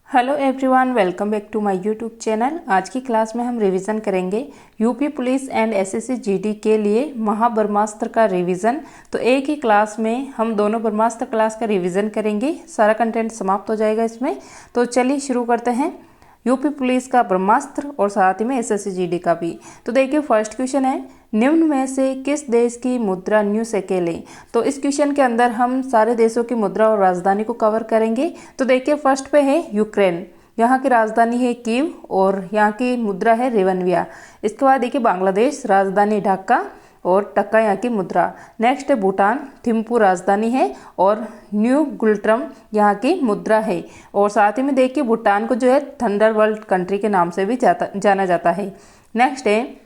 Hello everyone, welcome back to my YouTube channel. आज की class में हम रिवीजन करेंगे UP police and SSC GD के लिए महाब्रह्मास्त्र का रिवीजन। तो एक ही क्लास में हम दोनों ब्रह्मास्त्र क्लास का रिवीजन करेंगे, सारा कंटेंट समाप्त हो जाएगा इसमें। तो चलिए शुरू करते हैं यूपी पुलिस का ब्रह्मास्त्र और साथ ही में एसएससी जीडी का भी। तो देखिए फर्स्ट क्वेश्चन है, निम्न में से किस देश की मुद्रा न्यू शेकेल है। तो इस क्वेश्चन के अंदर हम सारे देशों की मुद्रा और राजधानी को कवर करेंगे। तो देखिए फर्स्ट पे है यूक्रेन, यहाँ की राजधानी है कीव और यहाँ की मुद्रा है रेवनविया। इसके बाद देखिए बांग्लादेश, राजधानी ढाका और टक्का यहाँ की मुद्रा। नेक्स्ट है भूटान, थिम्पू राजधानी है और न्यू गुल्ट्रम यहाँ की मुद्रा है। और साथ ही में देखिए भूटान को जो है थंडरवर्ल्ड कंट्री के नाम से भी जाना जाता है। नेक्स्ट है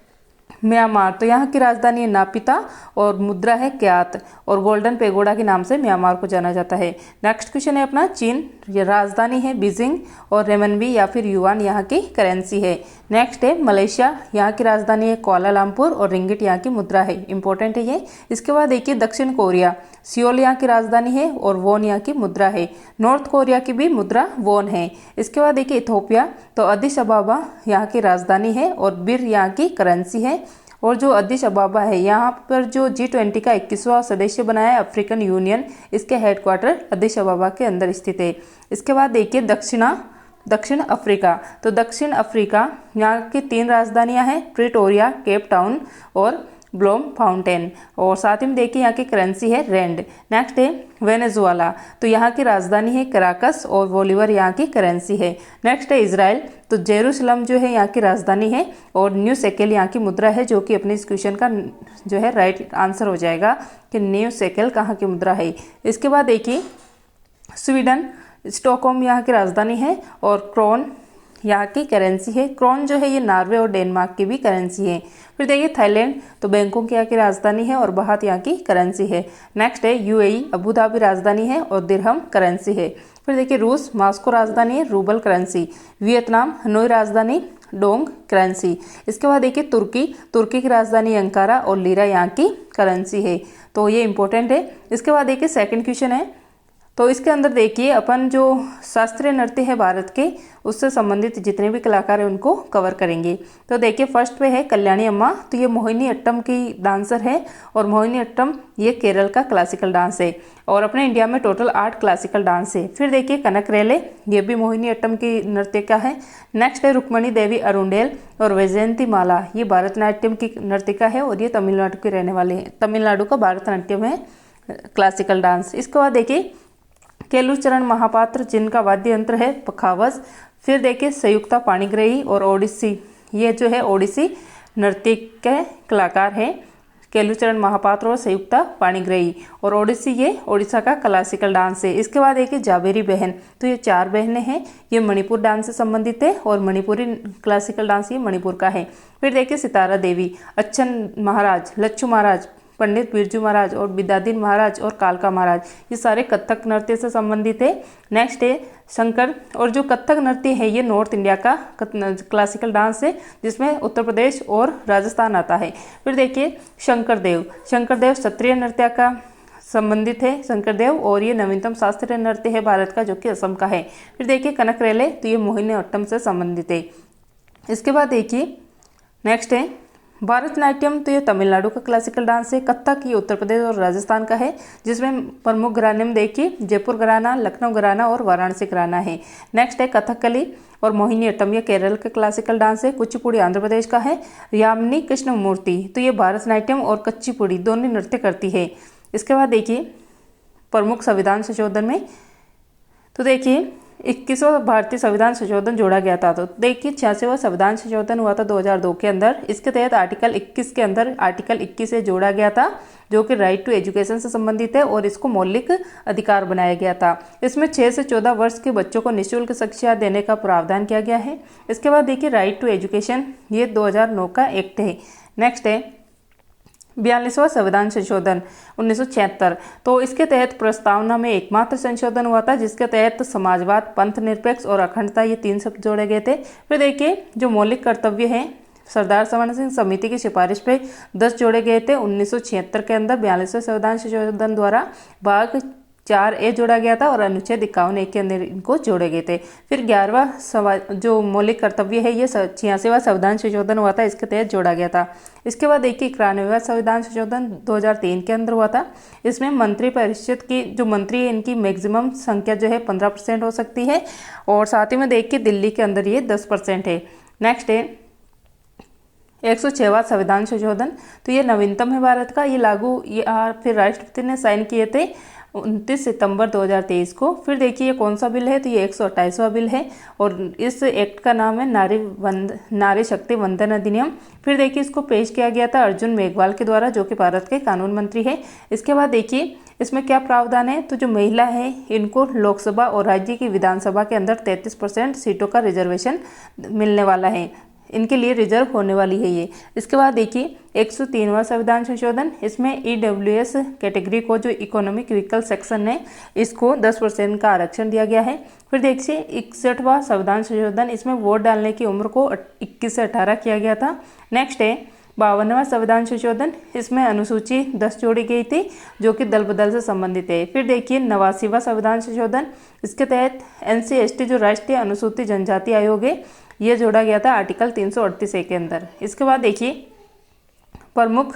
म्यांमार, तो यहाँ की राजधानी है नापिता और मुद्रा है क्यात और गोल्डन पेगोडा के नाम से म्यांमार को जाना जाता है। नेक्स्ट क्वेश्चन है अपना चीन, ये राजधानी है बीजिंग और रेमनबी या फिर युआन यहाँ की करेंसी है। नेक्स्ट है मलेशिया, यहाँ की राजधानी है कुआलालंपुर और रिंगिट यहाँ की मुद्रा है, इंपॉर्टेंट है ये। इसके बाद देखिए दक्षिण कोरिया, सियोल यहाँ की राजधानी है और वोन यहाँ की मुद्रा है। नॉर्थ कोरिया की भी मुद्रा वोन है। इसके बाद देखिए इथोपिया, तो अदिस अबाबा यहाँ की राजधानी है और बिर यहाँ की करेंसी है। और जो अदिस अबाबा है यहाँ पर जो G20 का 21वां सदस्य बनाया है अफ्रीकन यूनियन, इसके हेडक्वार्टर अदिस अबाबा के अंदर स्थित है। इसके बाद देखिए दक्षिण अफ्रीका, तो दक्षिण अफ्रीका यहाँ की 3 राजधानियां हैं, प्रिटोरिया, केप टाउन और ब्लोम फाउंटेन। और साथ ही में देखिए यहाँ की करेंसी है रेंड। नेक्स्ट है वेनेजुएला, तो यहाँ की राजधानी है कराकस और बोलीवर यहाँ की करेंसी है। नेक्स्ट है इजराइल, तो जेरूसलम जो है यहाँ की राजधानी है और न्यू शेकेल यहाँ की मुद्रा है, जो कि अपने इस क्वेश्चन का जो है राइट आंसर हो जाएगा कि न्यू शेकेल कहाँ की मुद्रा है। इसके बाद देखिए स्वीडन, स्टॉकहोम यहाँ की राजधानी है और क्रोन यहाँ की करेंसी है। क्रोन जो है ये नॉर्वे और डेनमार्क की भी करेंसी है। फिर देखिए थाईलैंड, तो बैंकॉक यहाँ की राजधानी है और बाहत यहाँ की करेंसी है। नेक्स्ट है यूएई, अबू धाबी राजधानी है और दिरहम करेंसी है। फिर देखिए रूस, मॉस्को राजधानी है, रूबल करेंसी। वियतनाम, हनोई राजधानी, डोंग करेंसी। इसके बाद देखिए तुर्की की राजधानी अंकारा और लीरा यहाँ की करेंसी है। तो ये इंपॉर्टेंट है। इसके बाद देखिए सेकंड क्वेश्चन है, तो इसके अंदर देखिए अपन जो शास्त्रीय नृत्य है भारत के, उससे संबंधित जितने भी कलाकार हैं उनको कवर करेंगे। तो देखिए फर्स्ट पे है कल्याणी अम्मा, तो ये मोहिनी अट्टम की डांसर है और मोहिनी अट्टम ये केरल का क्लासिकल डांस है और अपने इंडिया में टोटल 8 क्लासिकल डांस है। फिर देखिए कनक रेले, ये भी मोहिनी अट्टम की नृत्यिका है। नेक्स्ट है रुक्मणी देवी अरुंडेल और वैजयंती माला, ये भरतनाट्यम की नर्तिका है और ये तमिलनाडु के रहने वाले हैं। तमिलनाडु का भरतनाट्यम है क्लासिकल डांस। इसके बाद देखिए केलुचरण महापात्र, जिनका वाद्य यंत्र है पखावज। फिर देखिए संयुक्ता पाणिग्राही और ओडिसी, ये जो है ओडिसी नृत्य के कलाकार हैं, केलुचरण महापात्र और संयुक्ता पाणिग्राही। और ओडिसी ये ओडिशा का क्लासिकल डांस है। इसके बाद देखिए जावेरी बहन, तो ये 4 बहनें हैं, ये मणिपुर डांस से संबंधित है और मणिपुरी क्लासिकल डांस ये मणिपुर का है। फिर देखिए सितारा देवी, अच्छन महाराज, लच्छू महाराज, पंडित बिरजू महाराज और विद्याधीन महाराज और कालका महाराज, ये सारे कथक नृत्य से संबंधित है। नेक्स्ट है शंकर, और जो कथक नृत्य है ये नॉर्थ इंडिया का क्लासिकल डांस है, जिसमें उत्तर प्रदेश और राजस्थान आता है। फिर देखिए शंकरदेव क्षत्रिय नृत्य का संबंधित है शंकरदेव, और ये नवीनतम शास्त्रीय नृत्य है भारत का, जो कि असम का है। फिर देखिए कनक रेले, तो ये मोहिनी अट्टम से संबंधित है। इसके बाद देखिए नेक्स्ट है भरतनाट्यम, तो ये तमिलनाडु का क्लासिकल डांस है। कथक ये उत्तर प्रदेश और राजस्थान का है, जिसमें प्रमुख घराने में देखिए जयपुर घराना, लखनऊ घराना और वाराणसी घराना है। नेक्स्ट है कथकली और मोहिनी अट्टम, ये केरल का क्लासिकल डांस है। कुचिपुड़ी आंध्र प्रदेश का है। यामिनी कृष्णमूर्ति, तो ये भरतनाट्यम और कुचिपुड़ी दोनों नृत्य करती है। इसके बाद देखिए प्रमुख संविधान संशोधन में, तो देखिए 21वां भारतीय संविधान संशोधन जोड़ा गया था। तो देखिए 86वां संविधान संशोधन हुआ था 2002 के अंदर। इसके तहत आर्टिकल 21 के अंदर आर्टिकल 21 से जोड़ा गया था, जो कि राइट टू एजुकेशन से संबंधित है और इसको मौलिक अधिकार बनाया गया था। इसमें 6 से 14 वर्ष के बच्चों को निःशुल्क शिक्षा देने का प्रावधान किया गया है। इसके बाद देखिए राइट टू एजुकेशन, ये 2009 का एक्ट है। नेक्स्ट है 42वां संविधान संशोधन 1976, तो इसके तहत प्रस्तावना में एकमात्र संशोधन हुआ था, जिसके तहत समाजवाद, पंथ निरपेक्ष और अखंडता, ये 3 शब्द जोड़े गए थे। फिर देखिए जो मौलिक कर्तव्य हैं, सरदार सवर्ण सिंह समिति की सिफारिश पे 10 जोड़े गए थे 1976 के अंदर 42वें संविधान संशोधन द्वारा। भाग 4A जोड़ा गया था और अनुच्छेद 51A के अंदर इनको जोड़े गए थे। फिर 11वां जो मौलिक कर्तव्य है ये 86वां संविधान संशोधन हुआ था, इसके तहत जोड़ा गया था। इसके बाद देखिए 91वां संविधान संशोधन 2003 के अंदर हुआ था। इसमें मंत्री परिषद की जो मंत्री है इनकी मैक्सिमम संख्या जो है 15% हो सकती है और साथ ही में देखिए दिल्ली के अंदर ये 10% है। नेक्स्ट है 106वां संविधान संशोधन, तो ये नवीनतम है भारत का, ये लागू फिर राष्ट्रपति ने साइन किए थे 29 सितंबर 2023 को। फिर देखिए ये कौन सा बिल है, तो ये 128वां बिल है और इस एक्ट का नाम है नारी शक्ति वंदन अधिनियम। फिर देखिए इसको पेश किया गया था अर्जुन मेघवाल के द्वारा, जो कि भारत के कानून मंत्री है। इसके बाद देखिए इसमें क्या प्रावधान है, तो जो महिला है इनको लोकसभा और राज्य की विधानसभा के अंदर 33% सीटों का रिजर्वेशन मिलने वाला है, इनके लिए रिजर्व होने वाली है ये। इसके बाद देखिए 103वां संविधान संशोधन, इसमें EWS कैटेगरी को जो इकोनॉमिक व्हीकल सेक्शन है इसको 10% का आरक्षण दिया गया है। फिर देखिए 61वां संविधान संशोधन, इसमें वोट डालने की उम्र को 21 से 18 किया गया था। नेक्स्ट है 52वां संविधान संशोधन, इसमें अनुसूची 10 जोड़ी गई थी जो कि दल बदल से संबंधित है। फिर देखिए 89वां संविधान संशोधन, इसके तहत NC/ST जो राष्ट्रीय अनुसूचित जनजाति आयोग है ये जोड़ा गया था आर्टिकल 338A के अंदर। इसके बाद देखिए प्रमुख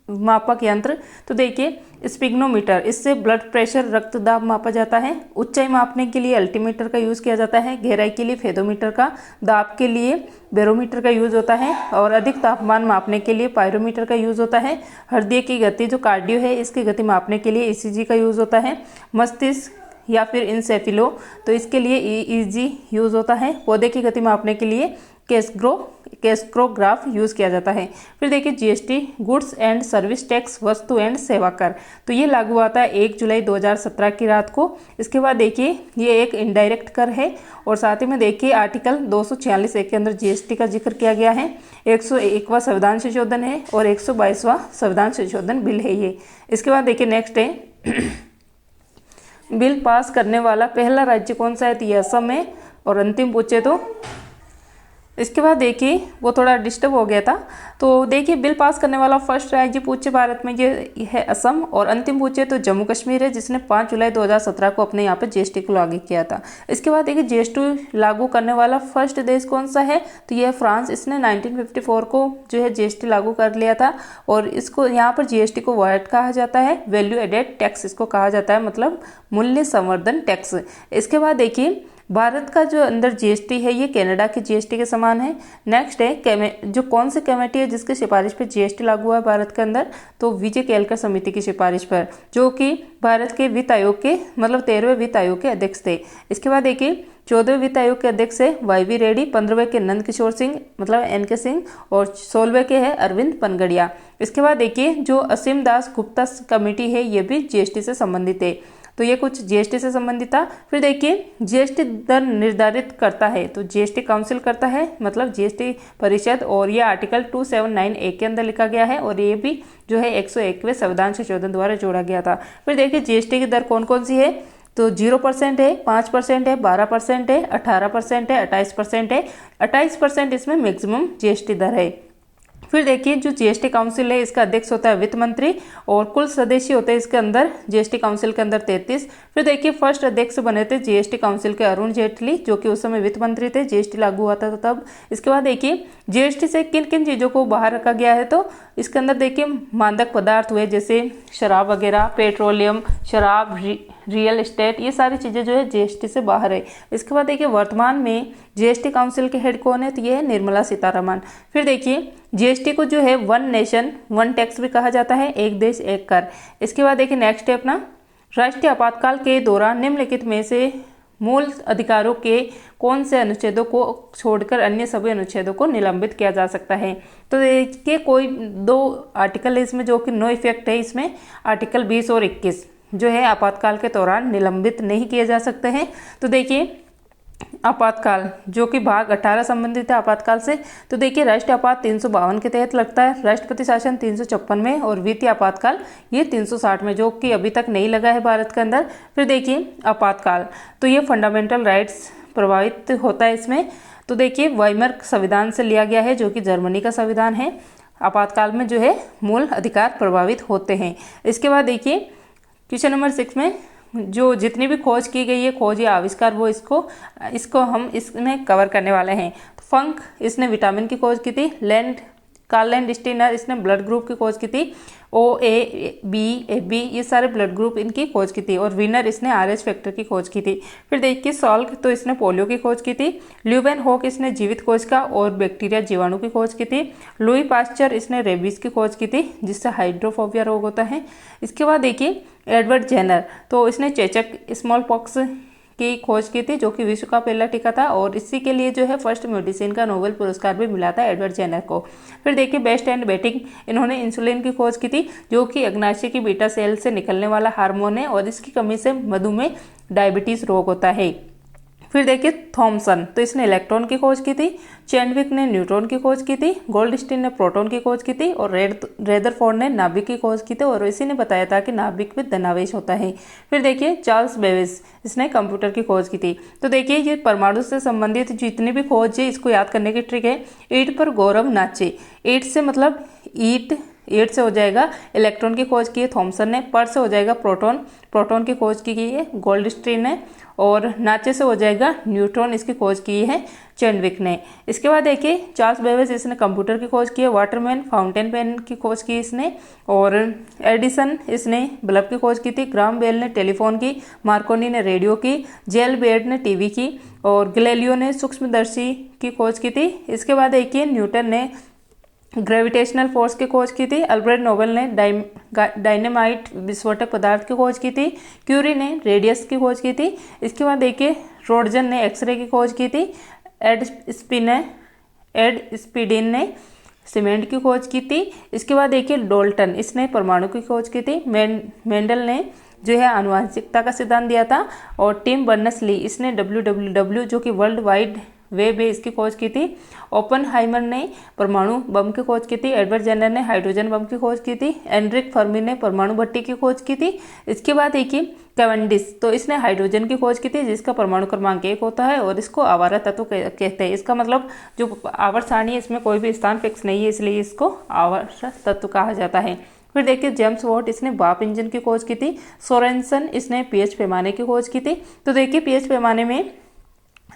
मापक यंत्र, तो देखिए स्पिग्नोमीटर, इससे ब्लड प्रेशर रक्त दाब मापा जाता है। ऊंचाई मापने के लिए अल्टीमीटर का यूज़ किया जाता है, गहराई के लिए फेदोमीटर का, दाब के लिए बैरोमीटर का यूज़ होता है और अधिक तापमान मापने के लिए पायरोमीटर का यूज़ होता है। हृदय की गति जो कार्डियो है इसकी गति मापने के लिए ECG का यूज़ होता है। मस्तिष्क या फिर इंसेफिलो, तो इसके लिए EEG यूज़ होता है। पौधे की गति मापने के लिए कैस्क्रोग्राफ यूज़ किया जाता है। फिर देखिए GST goods and service tax, वस्तु एंड सेवा कर, तो ये लागू हुआ था 1 जुलाई 2017 की रात को। इसके बाद देखिए ये एक इनडायरेक्ट कर है और साथ ही में देखिए आर्टिकल 246A के अंदर GST का जिक्र किया गया है। 101वां संविधान संशोधन है और 122वां संविधान संशोधन बिल है ये। इसके बाद देखिए नेक्स्ट है बिल पास करने वाला पहला राज्य कौन सा है, तो ये असम है। और अंतिम पूछे तो इसके बाद देखिए वो थोड़ा डिस्टर्ब हो गया था, तो देखिए बिल पास करने वाला फर्स्ट राज्य पूछे भारत में ये है असम और अंतिम पूछे तो जम्मू कश्मीर है, जिसने 5 जुलाई 2017 को अपने यहाँ पे GST को लागू किया था। इसके बाद देखिए GST लागू करने वाला फर्स्ट देश कौन सा है, तो यह है फ्रांस। इसने 1954 को जो है GST लागू कर लिया था और इसको यहाँ पर GST को वैट कहा जाता है, वैल्यू एडेड टैक्स इसको कहा जाता है, मतलब मूल्य संवर्धन टैक्स। इसके बाद देखिए भारत का जो अंदर GST है ये कनाडा के GST के समान है। नेक्स्ट है जो कौन सी कमेटी है जिसकी सिफारिश पर GST लागू हुआ है भारत के अंदर, तो विजय केलकर समिति की सिफारिश पर, जो कि भारत के वित्त आयोग के मतलब 13वें वित्त आयोग के अध्यक्ष थे। इसके बाद देखिए 14वें वित्त आयोग के अध्यक्ष है YV रेड्डी, 15वें के नंद किशोर सिंह मतलब NK सिंह और 16वें के है अरविंद पनगड़िया। इसके बाद देखिए जो असीम दास गुप्ता कमेटी है ये भी GST से संबंधित है, तो ये कुछ GST से संबंधित था। फिर देखिए GST दर निर्धारित करता है तो GST काउंसिल करता है, मतलब GST परिषद, और ये आर्टिकल 279A के अंदर लिखा गया है और ये भी जो है 101वें संविधान संशोधन द्वारा जोड़ा गया था। फिर देखिए GST की दर कौन कौन सी है, तो 0% है, 5% है, 12% है, 18% है, 28% है। 28% इसमें मैक्सिमम GST दर है। फिर देखिए जो GST काउंसिल है इसका अध्यक्ष होता है वित्त मंत्री और कुल सदस्य होते हैं इसके अंदर GST काउंसिल के अंदर 33। फिर देखिए फर्स्ट अध्यक्ष बने थे GST काउंसिल के अरुण जेटली, जो कि उस समय वित्त मंत्री थे, GST लागू हुआ था तब। इसके बाद देखिए GST से किन किन चीज़ों को बाहर रखा गया है, तो इसके अंदर देखिए मादक पदार्थ हुए जैसे शराब वगैरह, पेट्रोलियम, शराब, रियल एस्टेट, ये सारी चीज़ें जो है GST से बाहर है। इसके बाद देखिए वर्तमान में GST काउंसिल के हेड कौन है, तो ये है निर्मला सीतारमण। फिर देखिए GST को जो है 1 नेशन 1 टैक्स भी कहा जाता है, एक देश एक कर। इसके बाद देखिए नेक्स्ट है अपना राष्ट्रीय आपातकाल के दौरान निम्नलिखित में से मूल अधिकारों के कौन से अनुच्छेदों को छोड़कर अन्य सभी अनुच्छेदों को निलंबित किया जा सकता है, तो देखिए कोई 2 आर्टिकल है इसमें जो कि नो इफेक्ट है, इसमें आर्टिकल 20 और 21 जो है आपातकाल के दौरान निलंबित नहीं किए जा सकते हैं। तो देखिए आपातकाल जो कि भाग 18 संबंधित है आपातकाल से, तो देखिए राष्ट्रीय आपात 352 के तहत लगता है, राष्ट्रपति शासन 356 में और वित्तीय आपातकाल ये 360 में, जो कि अभी तक नहीं लगा है भारत के अंदर। फिर देखिए आपातकाल तो ये फंडामेंटल राइट्स प्रभावित होता है इसमें, तो देखिए वाइमर संविधान से लिया गया है जो कि जर्मनी का संविधान है। आपातकाल में जो है मूल अधिकार प्रभावित होते हैं। इसके बाद देखिए क्वेश्चन नंबर 6 में जो जितनी भी खोज की गई है, खोज या आविष्कार, वो इसको हम इसमें कवर करने वाले हैं। तो फंक इसने विटामिन की खोज की थी। कार्ल लैंडस्टीनर इसने ब्लड ग्रुप की खोज की थी। ओ ए बी ए बी ये सारे ब्लड ग्रुप इनकी खोज की थी। और विनर इसने RH फैक्टर की खोज की थी। फिर देखिए सॉल्क तो इसने पोलियो की खोज की थी। ल्यूवेन हॉक इसने जीवित कोशिका और बैक्टीरिया जीवाणु की खोज की थी। लुई पास्चर इसने रेबीज की खोज की थी, जिससे हाइड्रोफोबिया रोग होता है। इसके बाद देखिए एडवर्ड जेनर, तो इसने चेचक स्मॉल पॉक्स की खोज की थी, जो कि विश्व का पहला टीका था। और इसी के लिए जो है फर्स्ट मेडिसिन का नोबेल पुरस्कार भी मिला था एडवर्ड जेनर को। फिर देखिए बेस्ट एंड बेटिंग, इन्होंने इंसुलिन की खोज की थी, जो कि अग्नाशय की बीटा सेल से निकलने वाला हार्मोन है और इसकी कमी से मधुमेह डायबिटीज रोग होता है। फिर देखिए थॉमसन, तो इसने इलेक्ट्रॉन की खोज की थी। चैडविक ने न्यूट्रॉन की खोज की थी। गोल्डस्टीन ने प्रोटॉन की खोज की थी। और रेदरफोर्ड ने नाभिक की खोज की थी और इसी ने बताया था कि नाभिक में धनावेश होता है। फिर देखिए चार्ल्स बेबेज, इसने कंप्यूटर की खोज की थी। तो देखिए ये परमाणु से संबंधित जितनी भी खोज है, इसको याद करने की ट्रिक है। ईंट पर गौरव नाचे, ईंट से मतलब ईंट से हो जाएगा इलेक्ट्रॉन की खोज की है थॉमसन ने। पर से हो जाएगा प्रोटॉन की खोज की है गोल्डस्टीन ने। और नाचे से हो जाएगा न्यूट्रॉन, इसकी खोज की है चैडविक ने। इसके बाद देखिए चार्ल्स बेबेज, इसने कंप्यूटर की खोज की है। वाटरमैन फाउंटेन पेन की खोज की इसने। और एडिसन इसने बल्ब की खोज की थी। ग्राहम बेल ने टेलीफोन की। मार्कोनी ने रेडियो की। जेल बेड ने टीवी की। और गैलीलियो ने सूक्ष्मदर्शी की खोज की थी। इसके बाद देखिए न्यूटन ने ग्रेविटेशनल फोर्स की खोज की थी। अल्फ्रेड नोबेल ने डायनेमाइट विस्फोटक पदार्थ की खोज की थी। क्यूरी ने रेडियस की खोज की थी। इसके बाद देखिए रोडजन ने एक्सरे की खोज की थी। एड स्पीडिन ने सीमेंट की खोज की थी। इसके बाद देखिए डोल्टन, इसने परमाणु की खोज की थी। मेंडल ने जो है आनुवंशिकता का सिद्धांत दिया था। और टिम बर्नर्स-ली, इसने WWW जो कि वर्ल्ड वाइड वेब है, इसकी खोज की थी। ओपनहाइमर ने परमाणु बम की खोज की थी। एडवर्ड जेनर ने हाइड्रोजन बम की खोज की थी। एनरिक फर्मी ने परमाणु भट्टी की खोज की थी। इसके बाद देखिए कैवेंडिश, तो इसने हाइड्रोजन की खोज की थी, जिसका परमाणु क्रमांक 1 होता है और इसको आवर्त तत्व कहते हैं। इसका मतलब जो आवर्त सारणी है, इसमें कोई भी स्थान फिक्स नहीं है, इसलिए इसको आवर्त तत्व कहा जाता है। फिर देखिए जेम्स वॉट, इसने वाप इंजन की खोज की थी। सोरेनसन, इसने pH पैमाने की खोज की थी। तो देखिए pH पैमाने में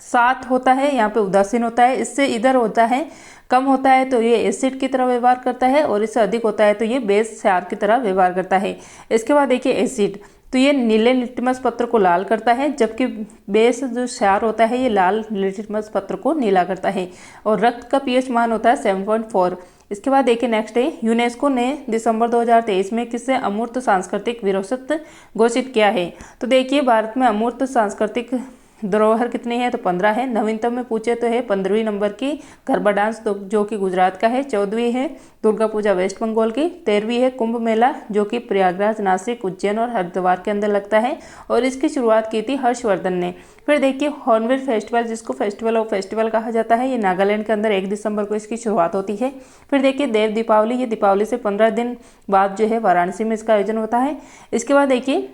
7 होता है, यहाँ पे उदासीन होता है। इससे इधर होता है कम होता है तो ये एसिड की तरह व्यवहार करता है, और इससे अधिक होता है तो ये बेस क्षार की तरह व्यवहार करता है। इसके बाद देखिए एसिड, तो ये नीले लिटमस पत्र को लाल करता है, जबकि बेस जो क्षार होता है ये लाल लिटमस पत्र को नीला करता है। और रक्त का pH मान होता है 7.4। इसके बाद देखिए नेक्स्ट है, यूनेस्को ने दिसंबर 2023 में किसे अमूर्त सांस्कृतिक विरासत घोषित किया है। तो देखिए भारत में अमूर्त सांस्कृतिक धरोहर कितनी है, तो 15 है। नवीनतम में पूछे तो है 15वीं नंबर की गरबा डांस, तो जो कि गुजरात का है। 14वीं है दुर्गा पूजा वेस्ट बंगाल की। 13वीं है कुंभ मेला, जो कि प्रयागराज, नासिक, उज्जैन और हरिद्वार के अंदर लगता है, और इसकी शुरुआत की थी हर्षवर्धन ने। फिर देखिए हॉर्नबिल फेस्टिवल, जिसको फेस्टिवल ऑफ फेस्टिवल कहा जाता है, ये नागालैंड के अंदर 1 दिसंबर को इसकी शुरुआत होती है। फिर देखिए देव दीपावली, ये दीपावली से 15 दिन बाद जो है वाराणसी में इसका आयोजन होता है। इसके बाद देखिए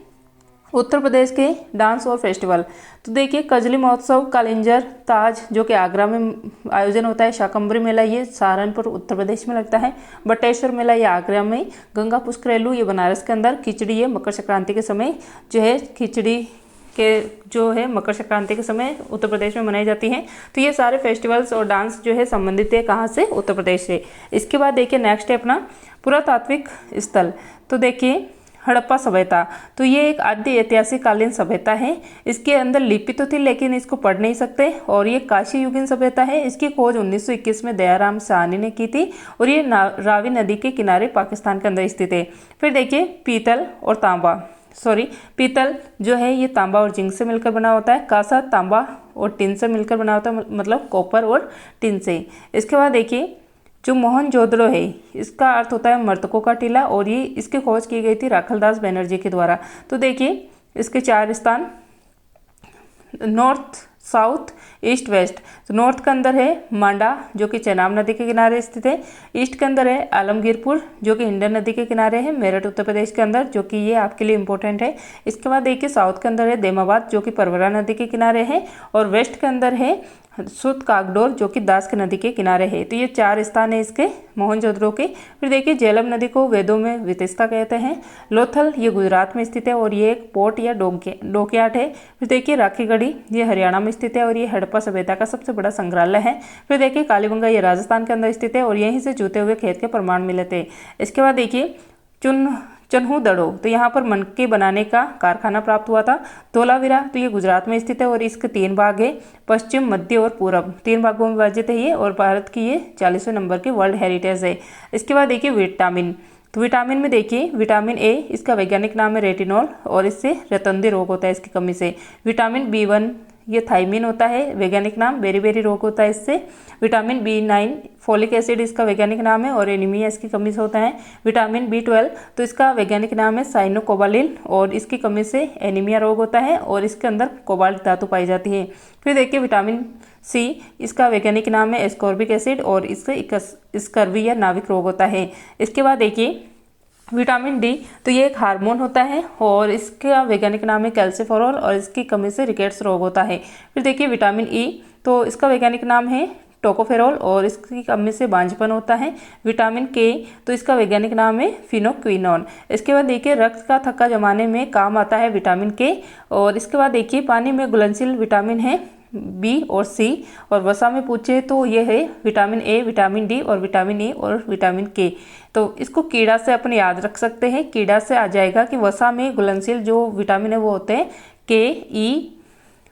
उत्तर प्रदेश के डांस और फेस्टिवल, तो देखिए कजली महोत्सव, कालिंजर, ताज जो कि आगरा में आयोजन होता है। शाकंभरी मेला ये सहारनपुर उत्तर प्रदेश में लगता है। बटेश्वर मेला ये आगरा में। गंगा पुष्करेलू ये बनारस के अंदर। खिचड़ी ये मकर संक्रांति के समय जो है, खिचड़ी के जो है मकर संक्रांति के समय उत्तर प्रदेश में मनाई जाती हैं। तो ये सारे फेस्टिवल्स और डांस जो है संबंधित है कहाँ से, उत्तर प्रदेश से। इसके बाद देखिए नेक्स्ट है अपना पुरातात्विक स्थल, तो देखिए हड़प्पा सभ्यता, तो ये एक आद्य ऐतिहासिक कालीन सभ्यता है। इसके अंदर लिपि तो थी लेकिन इसको पढ़ नहीं सकते, और ये काशी युगीन सभ्यता है। इसकी खोज 1921 में दयाराम साहनी ने की थी, और ये रावी नदी के किनारे पाकिस्तान के अंदर स्थित है। फिर देखिए पीतल जो है ये तांबा और जिंक से मिलकर बना होता है। कांसा तांबा और टिन से मिलकर बना होता है, मतलब कॉपर और टिन से। इसके बाद देखिए जो मोहनजोदड़ो है, इसका अर्थ होता है मृतकों का टीला, और ये इसकी खोज की गई थी राखलदास बनर्जी के द्वारा। तो देखिए इसके 4 स्थान, नॉर्थ, साउथ, ईस्ट, वेस्ट। तो नॉर्थ के अंदर है मांडा, जो कि चेनाब नदी के किनारे स्थित है। ईस्ट के अंदर है आलमगीरपुर, जो कि हिंडन नदी के किनारे है, मेरठ उत्तर प्रदेश के अंदर, जो कि ये आपके लिए इंपॉर्टेंट है। इसके बाद देखिए साउथ के अंदर है देमाबाद, जो कि परवरा नदी के किनारे है। और वेस्ट के अंदर है सुत कागडोर जो कि दास्क नदी के किनारे है। तो ये 4 स्थान है इसके मोहनजोदड़ो के। फिर देखिए झेलम नदी को वेदों में वितस्ता कहते हैं। लोथल ये गुजरात में स्थित है और ये एक पोर्ट या डॉकयार्ड है। फिर देखिए राखीगढ़ी ये हरियाणा में स्थित है और ये हड़प्पा सभ्यता का सबसे बड़ा संग्रहालय है। फिर देखिए कालीबंगा ये राजस्थान के अंदर स्थित है और यहीं से जूते हुए खेत के प्रमाण मिले थे। इसके बाद देखिए चन्हू दड़ो, तो यहाँ पर मनके बनाने का कारखाना प्राप्त हुआ था। धोलावीरा तो ये गुजरात में स्थित है और इसके 3 भाग है, पश्चिम, मध्य और पूरब, 3 भागों में विभाजित है ये, और भारत की ये 40वें नंबर की वर्ल्ड हेरिटेज है। इसके बाद देखिए विटामिन, तो विटामिन में देखिए विटामिन ए इसका वैज्ञानिक नाम है रेटिनॉल और इससे रतौंधी रोग होता है इसकी कमी से। विटामिन B1 ये थायमिन होता है, वैज्ञानिक नाम बेरी रोग होता है इससे। विटामिन B9 फोलिक एसिड इसका वैज्ञानिक नाम है और एनीमिया इसकी कमी से होता है। विटामिन B12 तो इसका वैज्ञानिक नाम है साइनोकोबालिन और इसकी कमी से एनीमिया रोग होता है और इसके अंदर कोबाल्ट धातु पाई जाती है। फिर देखिए विटामिन C इसका वैज्ञानिक नाम है एस्कॉर्बिक एसिड और इससे स्कर्वी या नाविक रोग होता है। इसके बाद देखिए विटामिन डी तो ये एक हार्मोन होता है और इसका वैज्ञानिक नाम है कैल्सिफेरॉल और इसकी कमी से रिकेट्स रोग होता है। फिर देखिए विटामिन ई तो इसका वैज्ञानिक नाम है टोकोफेरॉल और इसकी कमी से बांझपन होता है। विटामिन के तो इसका वैज्ञानिक नाम है फिनोक्विनोन। इसके बाद देखिए रक्त का थक्का जमाने में काम आता है विटामिन के। और इसके बाद देखिए पानी में घुलनशील विटामिन है बी और सी, और वसा में पूछे तो ये है विटामिन ए, विटामिन डी और विटामिन ई और विटामिन के। तो इसको कीड़ा से अपन याद रख सकते हैं, कीड़ा से आ जाएगा कि वसा में घुलनशील जो विटामिन है वो होते हैं के, ई,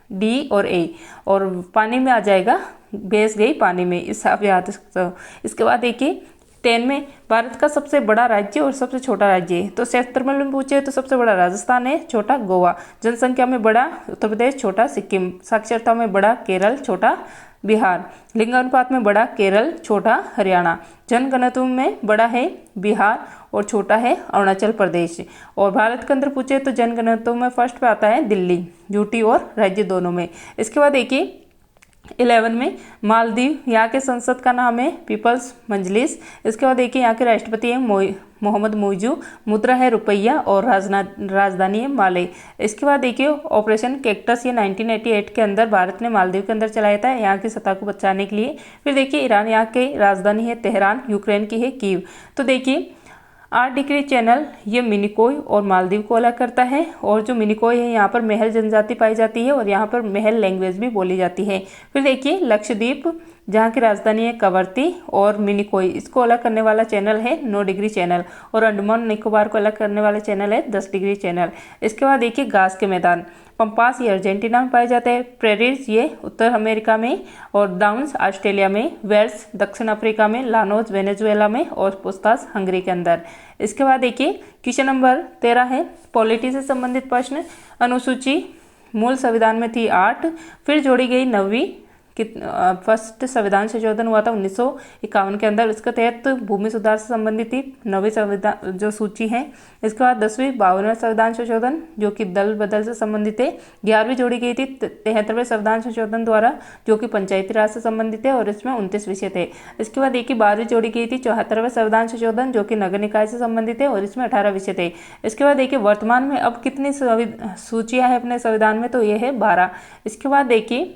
डी और ए, और पानी में आ जाएगा बेस गई पानी में, इस आप याद रख सकते हो। इसके बाद देखिए 10 में भारत का सबसे बड़ा राज्य और सबसे छोटा राज्य है। तो क्षेत्रफल में पूछे तो सबसे बड़ा राजस्थान है, छोटा गोवा। जनसंख्या में बड़ा उत्तर प्रदेश, छोटा सिक्किम। साक्षरता में बड़ा केरल, छोटा बिहार। लिंगानुपात में बड़ा केरल, छोटा हरियाणा। जनघनत्व में बड़ा है बिहार और छोटा है अरुणाचल प्रदेश। और भारत के अंदर पूछे तो जनघनत्व में फर्स्ट पे आता है दिल्ली, यूटी और राज्य दोनों में। इसके बाद देखिए 11 में मालदीव, यहाँ के संसद का नाम है पीपल्स मजलिस। इसके बाद देखिए यहाँ के राष्ट्रपति है मोहम्मद मुइजू, मुद्रा है रुपया और राजधानी है माले। इसके बाद देखिए ऑपरेशन कैक्टस ये 1988 के अंदर भारत ने मालदीव के अंदर चलाया था यहाँ की सतह को बचाने के लिए। फिर देखिए ईरान, यहाँ की राजधानी है तेहरान, यूक्रेन की है कीव। तो देखिए 8 डिग्री चैनल ये मिनिकोय और मालदीव को अलग करता है, और जो मिनिकोय है यहाँ पर महल जनजाति पाई जाती है और यहाँ पर महल लैंग्वेज भी बोली जाती है। फिर देखिए लक्षद्वीप जहाँ की राजधानी है कवरती और मिनिकोय, इसको अलग करने वाला चैनल है 9 डिग्री चैनल, और अंडमान निकोबार को अलग करने वाला चैनल है 10 डिग्री चैनल। इसके बाद देखिए घास के मैदान, पंपास ये अर्जेंटीना में पाए जाते हैं, प्रेरीज ये उत्तर अमेरिका में, और डाउन्स ऑस्ट्रेलिया में, वेल्स दक्षिण अफ्रीका में, लानोज वेनेजुएला में और पुस्तास हंगरी के अंदर। इसके बाद देखिए क्वेश्चन नंबर 13 है पॉलिटी से संबंधित प्रश्न। अनुसूची मूल संविधान में थी 8, फिर जोड़ी गई 9वीं फर्स्ट संविधान संशोधन हुआ था 1951 के अंदर। इसके तहत भूमि सुधार से संबंधित थी 9वीं संविधान जो सूची है। इसके बाद 10वीं 52वें संविधान संशोधन जो कि दल बदल से संबंधित है। 11वीं जोड़ी गई थी 73वें संविधान संशोधन द्वारा जो कि पंचायती राज से संबंधित है और इसमें 29 विषय थे। इसके बाद देखिए 12वीं जोड़ी गई थी 74वें संविधान संशोधन जो कि नगर निकाय से संबंधित है और इसमें 18 विषय थे। इसके बाद देखिए वर्तमान में अब कितनी सूचियां है अपने संविधान में, तो ये है 12। इसके बाद देखिए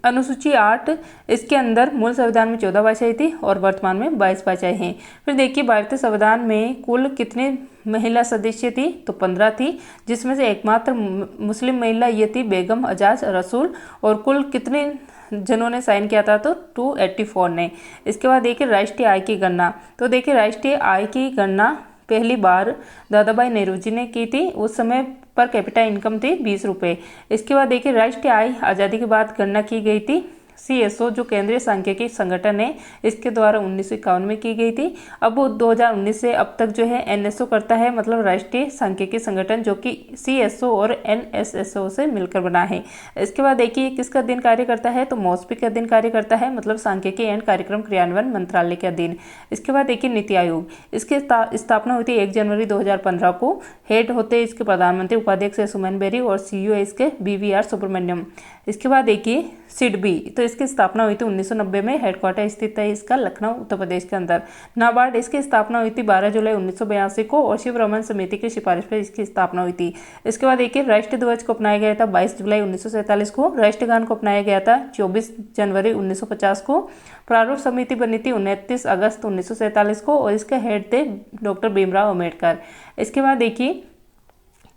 अनुसूची 8 इसके अंदर मूल संविधान में 14 भाषाएं थी और वर्तमान में 22 भाषाएं हैं। फिर देखिए भारतीय संविधान में कुल कितने महिला सदस्य थी, तो 15 थी, जिसमें से एकमात्र मुस्लिम महिला ये थी बेगम अजाज रसूल, और कुल कितने जनों ने साइन किया था, तो 284 ने। इसके बाद देखिए राष्ट्रीय आय की गणना, तो देखिए राष्ट्रीय आय की गणना पहली बार दादाभाई नेहरू जी ने की थी, उस समय पर कैपिटा इनकम थी 20 रुपये। इसके बाद देखिए राष्ट्रीय आय आज़ादी के बाद गणना की गई थी CSO जो केंद्रीय सांख्यिकी संगठन है इसके द्वारा 1951 में की गई थी। अब 2019 से अब तक जो है NSO करता है, मतलब राष्ट्रीय सांख्यिकी संगठन, जो कि CSO और NSSO से मिलकर बना है। इसके बाद देखिए किसका अधीन कार्य करता है, तो MOSPI के अधीन कार्य करता है, मतलब सांख्यिकी एवं कार्यक्रम क्रियान्वयन मंत्रालय के अधीन। इसके बाद देखिए नीति आयोग, इसकी स्थापना हुई थी 1 जनवरी 2015 को। हेड होते इसके प्रधानमंत्री, उपाध्यक्ष है सुमन बेरी और CEO इसके BVR सुब्रमण्यम। इसके बाद देखिए सिडबी, तो इसकी स्थापना हुई थी 1990 में। हेडक्वार्टर स्थित है इसका लखनऊ उत्तर प्रदेश के अंदर। नाबार्ड, इसकी स्थापना हुई थी 12 जुलाई 1982 को और शिव रमन समिति की सिफारिश पर इसकी स्थापना हुई थी। इसके बाद देखिए राष्ट्रीय ध्वज को अपनाया गया था 22 जुलाई 1947 को। राष्ट्रगान को अपनाया गया था 24 जनवरी 1950 को। प्रारूप समिति बनी थी 29 अगस्त 1947 को और इसके हेड थे डॉक्टर भीमराव अम्बेडकर। इसके बाद देखिए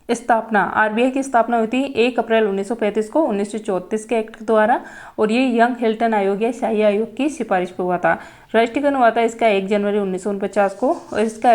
स्थापना, आरबीआई की स्थापना हुई थी 1 अप्रैल 1935 को 1934 के एक्ट द्वारा और ये यंग हिल्टन आयोग या शाही आयोग की सिफारिश पर हुआ था। राष्ट्रीयकरण हुआ था इसका 1 जनवरी 1949 को और इसका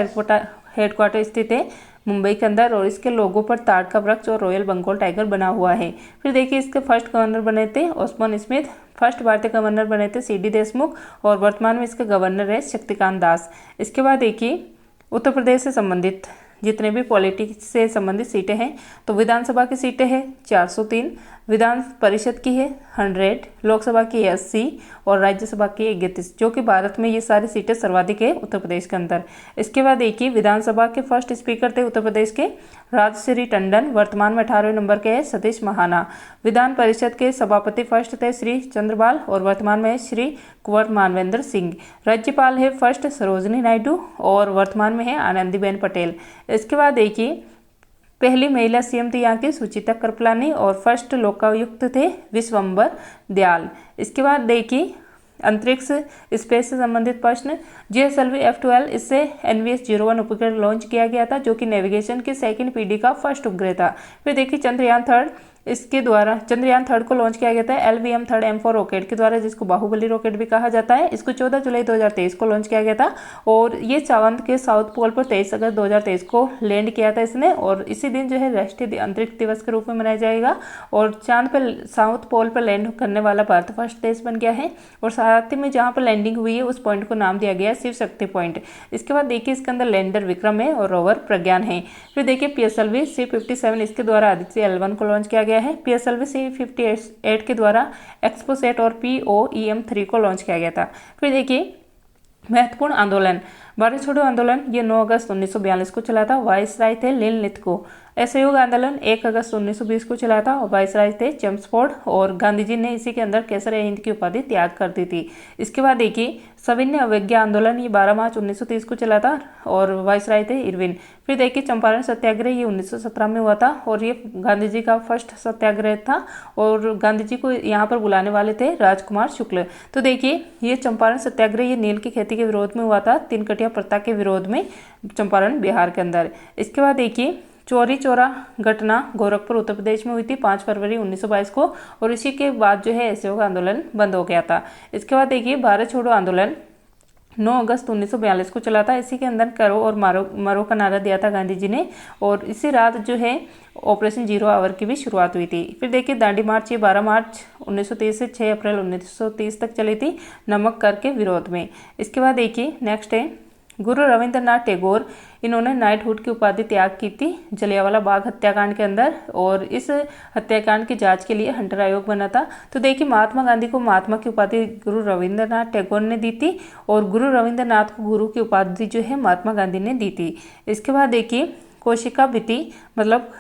हेडक्वार्टर स्थित है मुंबई के अंदर और इसके लोगों पर ताड़ का वृक्ष और रॉयल बंगाल टाइगर बना हुआ है। फिर देखिए इसके फर्स्ट गवर्नर बने थे ओस्मान स्मिथ, फर्स्ट भारतीय गवर्नर बने थे सीडी देशमुख और वर्तमान में इसके गवर्नर है शक्तिकांत दास। इसके बाद देखिए उत्तर प्रदेश से संबंधित जितने भी पॉलिटिक्स से संबंधित सीटें हैं तो विधानसभा की सीटें हैं 403, विधान परिषद की है 100, लोकसभा की 80 और राज्यसभा की 31, जो कि भारत में ये सारी सीटें सर्वाधिक है उत्तर प्रदेश के अंदर। इसके बाद देखिए विधानसभा के फर्स्ट स्पीकर थे उत्तर प्रदेश के राजश्री टंडन, वर्तमान में 18वें नंबर के है सतीश महाना। विधान परिषद के सभापति फर्स्ट थे श्री चंद्रपाल और वर्तमान में है श्री कुंवर मानवेंद्र सिंह। राज्यपाल है फर्स्ट सरोजनी नायडू और वर्तमान में है आनंदीबेन पटेल। इसके बाद देखिए पहली महिला सीएम थी यहाँ की सुचिता कृपलानी और फर्स्ट लोकायुक्त थे विश्वम्बर दयाल। इसके बाद देखिए अंतरिक्ष स्पेस से संबंधित प्रश्न, GSLV F12 इससे NVS-01 उपग्रह लॉन्च किया गया था जो कि नेविगेशन की सेकंड पीढ़ी का फर्स्ट उपग्रह था। फिर देखिए चंद्रयान 3 इसके द्वारा चंद्रयान 3 को लॉन्च किया गया था LVM-3 M4 रॉकेट के द्वारा, जिसको बाहुबली रॉकेट भी कहा जाता है। इसको 14 जुलाई 2023 को लॉन्च किया गया था और ये चांद के साउथ पोल पर 23 अगस्त 2023 को लैंड किया था इसने और इसी दिन जो है राष्ट्रीय अंतरिक्ष दिवस के रूप में मनाया जाएगा और चांद पर साउथ पोल पर लैंड करने वाला भारत फर्स्ट देश बन गया है और साथ ही में जहाँ पर लैंडिंग हुई है उस पॉइंट को नाम दिया गया है शिव शक्ति पॉइंट। इसके बाद देखिए इसके अंदर लैंडर विक्रम है और रोवर प्रज्ञान है। फिर देखिए PSLV C57 इसके द्वारा आदित्य L1 को लॉन्च किया गया है। PSLV C58 के द्वारा एक्सपोसेट और POEM-3 को लॉन्च किया गया था। फिर देखिए महत्वपूर्ण आंदोलन, भारत छोड़ो आंदोलन ये 9 अगस्त 1942 को चला था, वायसराय थे लिन लिथगो। असहयोग आंदोलन 1 अगस्त 1920 को चला था और वायसराय थे चेम्सफोर्ड और गांधी जी ने इसी के अंदर केसर हिंद की उपाधि त्याग कर दी थी। इसके बाद देखिए सविनय अवज्ञा आंदोलन ये 12 मार्च 1930 को चला था और वायसराय थे इरविन। फिर देखिए चंपारण सत्याग्रह ये 1917 में हुआ था और ये गांधी जी का फर्स्ट सत्याग्रह था और गांधी जी को यहाँ पर बुलाने वाले थे राजकुमार शुक्ल। तो देखिए ये चंपारण सत्याग्रह ये नील की खेती के विरोध में हुआ था, तिनकटिया प्रथा के विरोध में चंपारण बिहार के अंदर। इसके बाद देखिए चौरी चौरा घटना गोरखपुर उत्तर प्रदेश में हुई थी 5 फरवरी 1922 को और इसी के बाद जो है असहयोग आंदोलन बंद हो गया था। इसके बाद देखिए भारत छोड़ो आंदोलन 9 अगस्त 1942 को चला था, इसी के अंदर करो और मरो का नारा दिया था गांधी जी ने और इसी रात जो है ऑपरेशन 0 आवर की भी शुरुआत हुई थी। फिर देखिए दांडी मार्च ये 12 मार्च 1930 से 6 अप्रैल 1930 तक चली थी नमक कर के विरोध में। इसके बाद देखिए नेक्स्ट है गुरु रविंद्रनाथ टैगोर, इन्होंने नाइटहुड की उपाधि त्याग की थी जलियांवाला बाग हत्याकांड के अंदर और इस हत्याकांड की जांच के लिए हंटर आयोग बना था। तो देखिए महात्मा गांधी को महात्मा की उपाधि गुरु रविंद्रनाथ टैगोर ने दी थी और गुरु रविंद्रनाथ को गुरु की उपाधि जो है महात्मा गांधी ने दी थी। इसके बाद देखिए कोशिका भित्ति मतलब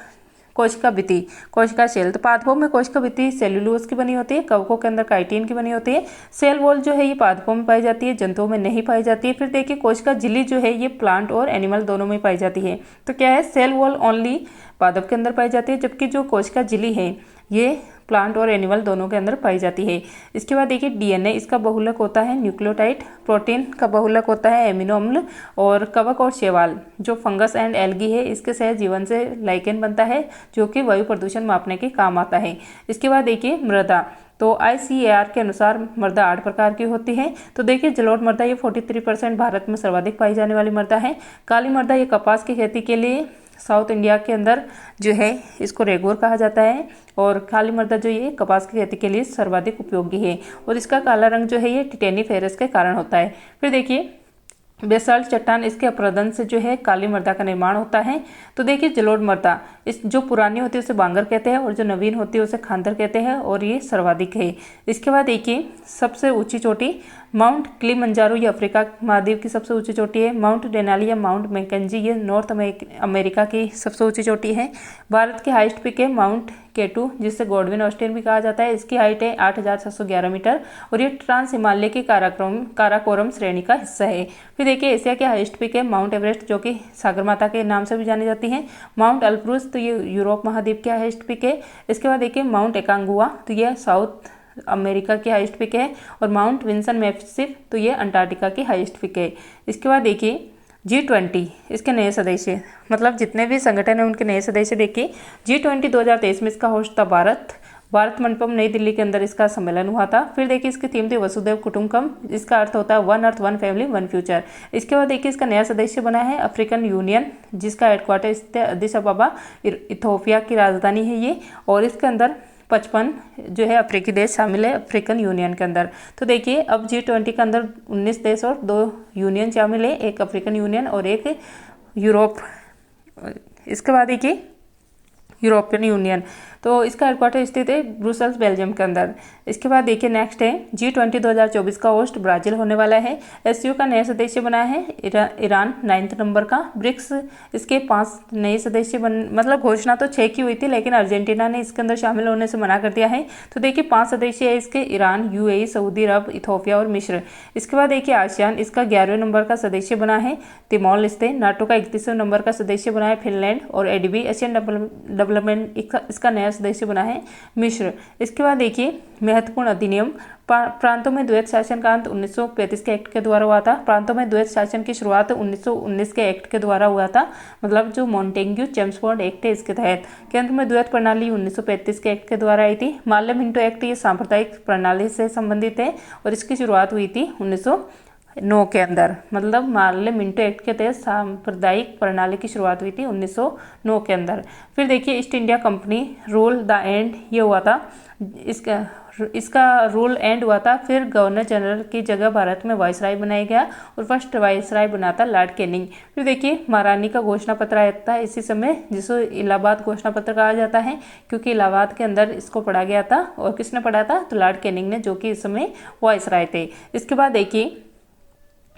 कोशिका भित्ति, कोशिका सेल, तो पादपों में कोशिका भित्ति सेल्यूलोज की बनी होती है, कवकों के अंदर काइटिन की बनी होती है। सेल वॉल जो है ये पादपों में पाई जाती है, जंतुओं में नहीं पाई जाती है। फिर देखिए कोशिका झिल्ली जो है ये प्लांट और एनिमल दोनों में पाई जाती है। तो क्या है सेल वॉल ओनली पादप के अंदर पाई जाती है, जबकि जो कोशिका झिल्ली है ये प्लांट और एनिमल दोनों के अंदर पाई जाती है। इसके बाद देखिए डीएनए, इसका बहुलक होता है न्यूक्लियोटाइड, प्रोटीन का बहुलक होता है एमिनो अम्ल और कवक और शैवाल जो फंगस एंड एल्गी है इसके सहज जीवन से लाइकेन बनता है जो कि वायु प्रदूषण मापने के काम आता है। इसके बाद देखिए मृदा, तो ICAR के अनुसार मृदा 8 प्रकार की होती है। तो देखिए जलोढ़ मृदा ये 43% भारत में सर्वाधिक पाई जाने वाली मृदा है। काली मृदा ये कपास की खेती के लिए साउथ इंडिया के अंदर जो है इसको रेगोर कहा जाता है और काली मृदा जो ये कपास की खेती के लिए सर्वाधिक उपयोगी है और इसका काला रंग जो है ये टिटेनिफेरस के कारण होता है। फिर देखिए बेसाल्ट चट्टान, इसके अपरदन से जो है काली मृदा का निर्माण होता है। तो देखिए जलोढ़ मृदा, इस जो पुरानी होती है उसे बांगर कहते हैं और जो नवीन होती है उसे खांदर कहते हैं और ये सर्वाधिक है। इसके बाद देखिए सबसे ऊंची चोटी माउंट किलिमंजारो ये अफ्रीका महाद्वीप की सबसे ऊंची चोटी है। माउंट डेनाली या माउंट मैकेंजी ये नॉर्थ अमेरिका की सबसे ऊंची चोटी है। भारत की हाइस्ट पीक है माउंट केटू जिसे गॉडविन ऑस्टिन भी कहा जाता है। इसकी हाइट है 8,611 मीटर और ये ट्रांस हिमालय की काराकोरम श्रेणी का हिस्सा है। फिर देखिए एशिया की हाइस्ट पीक है माउंट एवरेस्ट जो कि सागरमाता के नाम से भी जानी जाती है। माउंट अल्ब्रुस तो ये यूरोप महाद्वीप की हाइस्ट पीक है। इसके बाद देखिए माउंट एकांगुआ तो यह साउथ अमेरिका की हाइस्ट पीक है और माउंट विंसन मैसिफ तो ये अंटार्कटिका की हाइस्ट पीक है। इसके बाद देखिए G20 इसके नए सदस्य मतलब जितने भी संगठन हैं उनके नए सदस्य देखिए। G20 2023 में इसका होस्ट था भारत मंडपम नई दिल्ली के अंदर इसका सम्मेलन हुआ था। फिर देखिए इसकी थीम थी वसुधैव कुटुंबकम, इसका अर्थ होता है one earth one family one future. इसके बाद देखिए इसका नया सदस्य बना है अफ्रीकन यूनियन जिसका हेडक्वार्टर स्थित है अदिस अबाबा इथोपिया की राजधानी है ये। और इसके अंदर 55 जो है अफ्रीकी देश शामिल है अफ्रीकन यूनियन के अंदर। तो देखिए अब G20 के अंदर 19 देश और 2 यूनियन शामिल है, एक अफ्रीकन यूनियन और एक यूरोप। इसके बाद देखिए यूरोपियन यूनियन तो इसका हेडक्वार्टर स्थित है ब्रुसेल्स बेल्जियम के अंदर। इसके बाद देखिए नेक्स्ट है G20 2024 का होस्ट ब्राजील होने वाला है। एससीओ का नया सदस्य बना है ईरान 9th नंबर का। ब्रिक्स इसके 5 नए सदस्य मतलब घोषणा तो 6 की हुई थी लेकिन अर्जेंटीना ने इसके अंदर शामिल होने से मना कर दिया है। तो देखिए 5 सदस्य है इसके ईरान, यूएई, सऊदी अरब, इथोपिया और मिस्र। इसके बाद देखिए आसियान इसका 11वें नंबर का सदस्य बना है तिमोर लेस्ते। नाटो का 31वें नंबर का सदस्य बना है फिनलैंड और एडीबी एशियन डेवलपमेंट इसका नया सदस्य बना है मिस्र। इसके बाद देखिए महत्वपूर्ण अधिनियम प्रांतों में द्वैत शासन का अंत 1935 के एक्ट के द्वारा हुआ था। प्रांतों में द्वैत शासन की शुरुआत 1919 के एक्ट के द्वारा हुआ था मतलब जो मॉन्टेग्यू चेम्सफोर्ड एक्ट है इसके तहत। केंद्र में द्वैत प्रणाली 1935 के एक्ट के द्वारा आई थी। माल्य मिंटो एक्ट ये सांप्रदायिक प्रणाली से संबंधित है और इसकी शुरुआत हुई थी 1909 के अंदर मतलब मार्ले मिंटो एक्ट के तहत सांप्रदायिक प्रणाली की शुरुआत हुई थी 1909 के अंदर। फिर देखिए east India company rule the end ये हुआ था, इसका रूल एंड हुआ था। फिर गवर्नर जनरल की जगह भारत में वायसराय बनाया गया और फर्स्ट वायसराय बना था लॉर्ड कैनिंग। फिर देखिए महारानी का घोषणा पत्र आया था इसी समय जिसको इलाहाबाद घोषणा पत्र कहा जाता है क्योंकि इलाहाबाद के अंदर इसको पढ़ा गया था। और किसने पढ़ा था तो लॉर्ड कैनिंग ने जो कि इस समय वायसराय थे। इसके बाद देखिए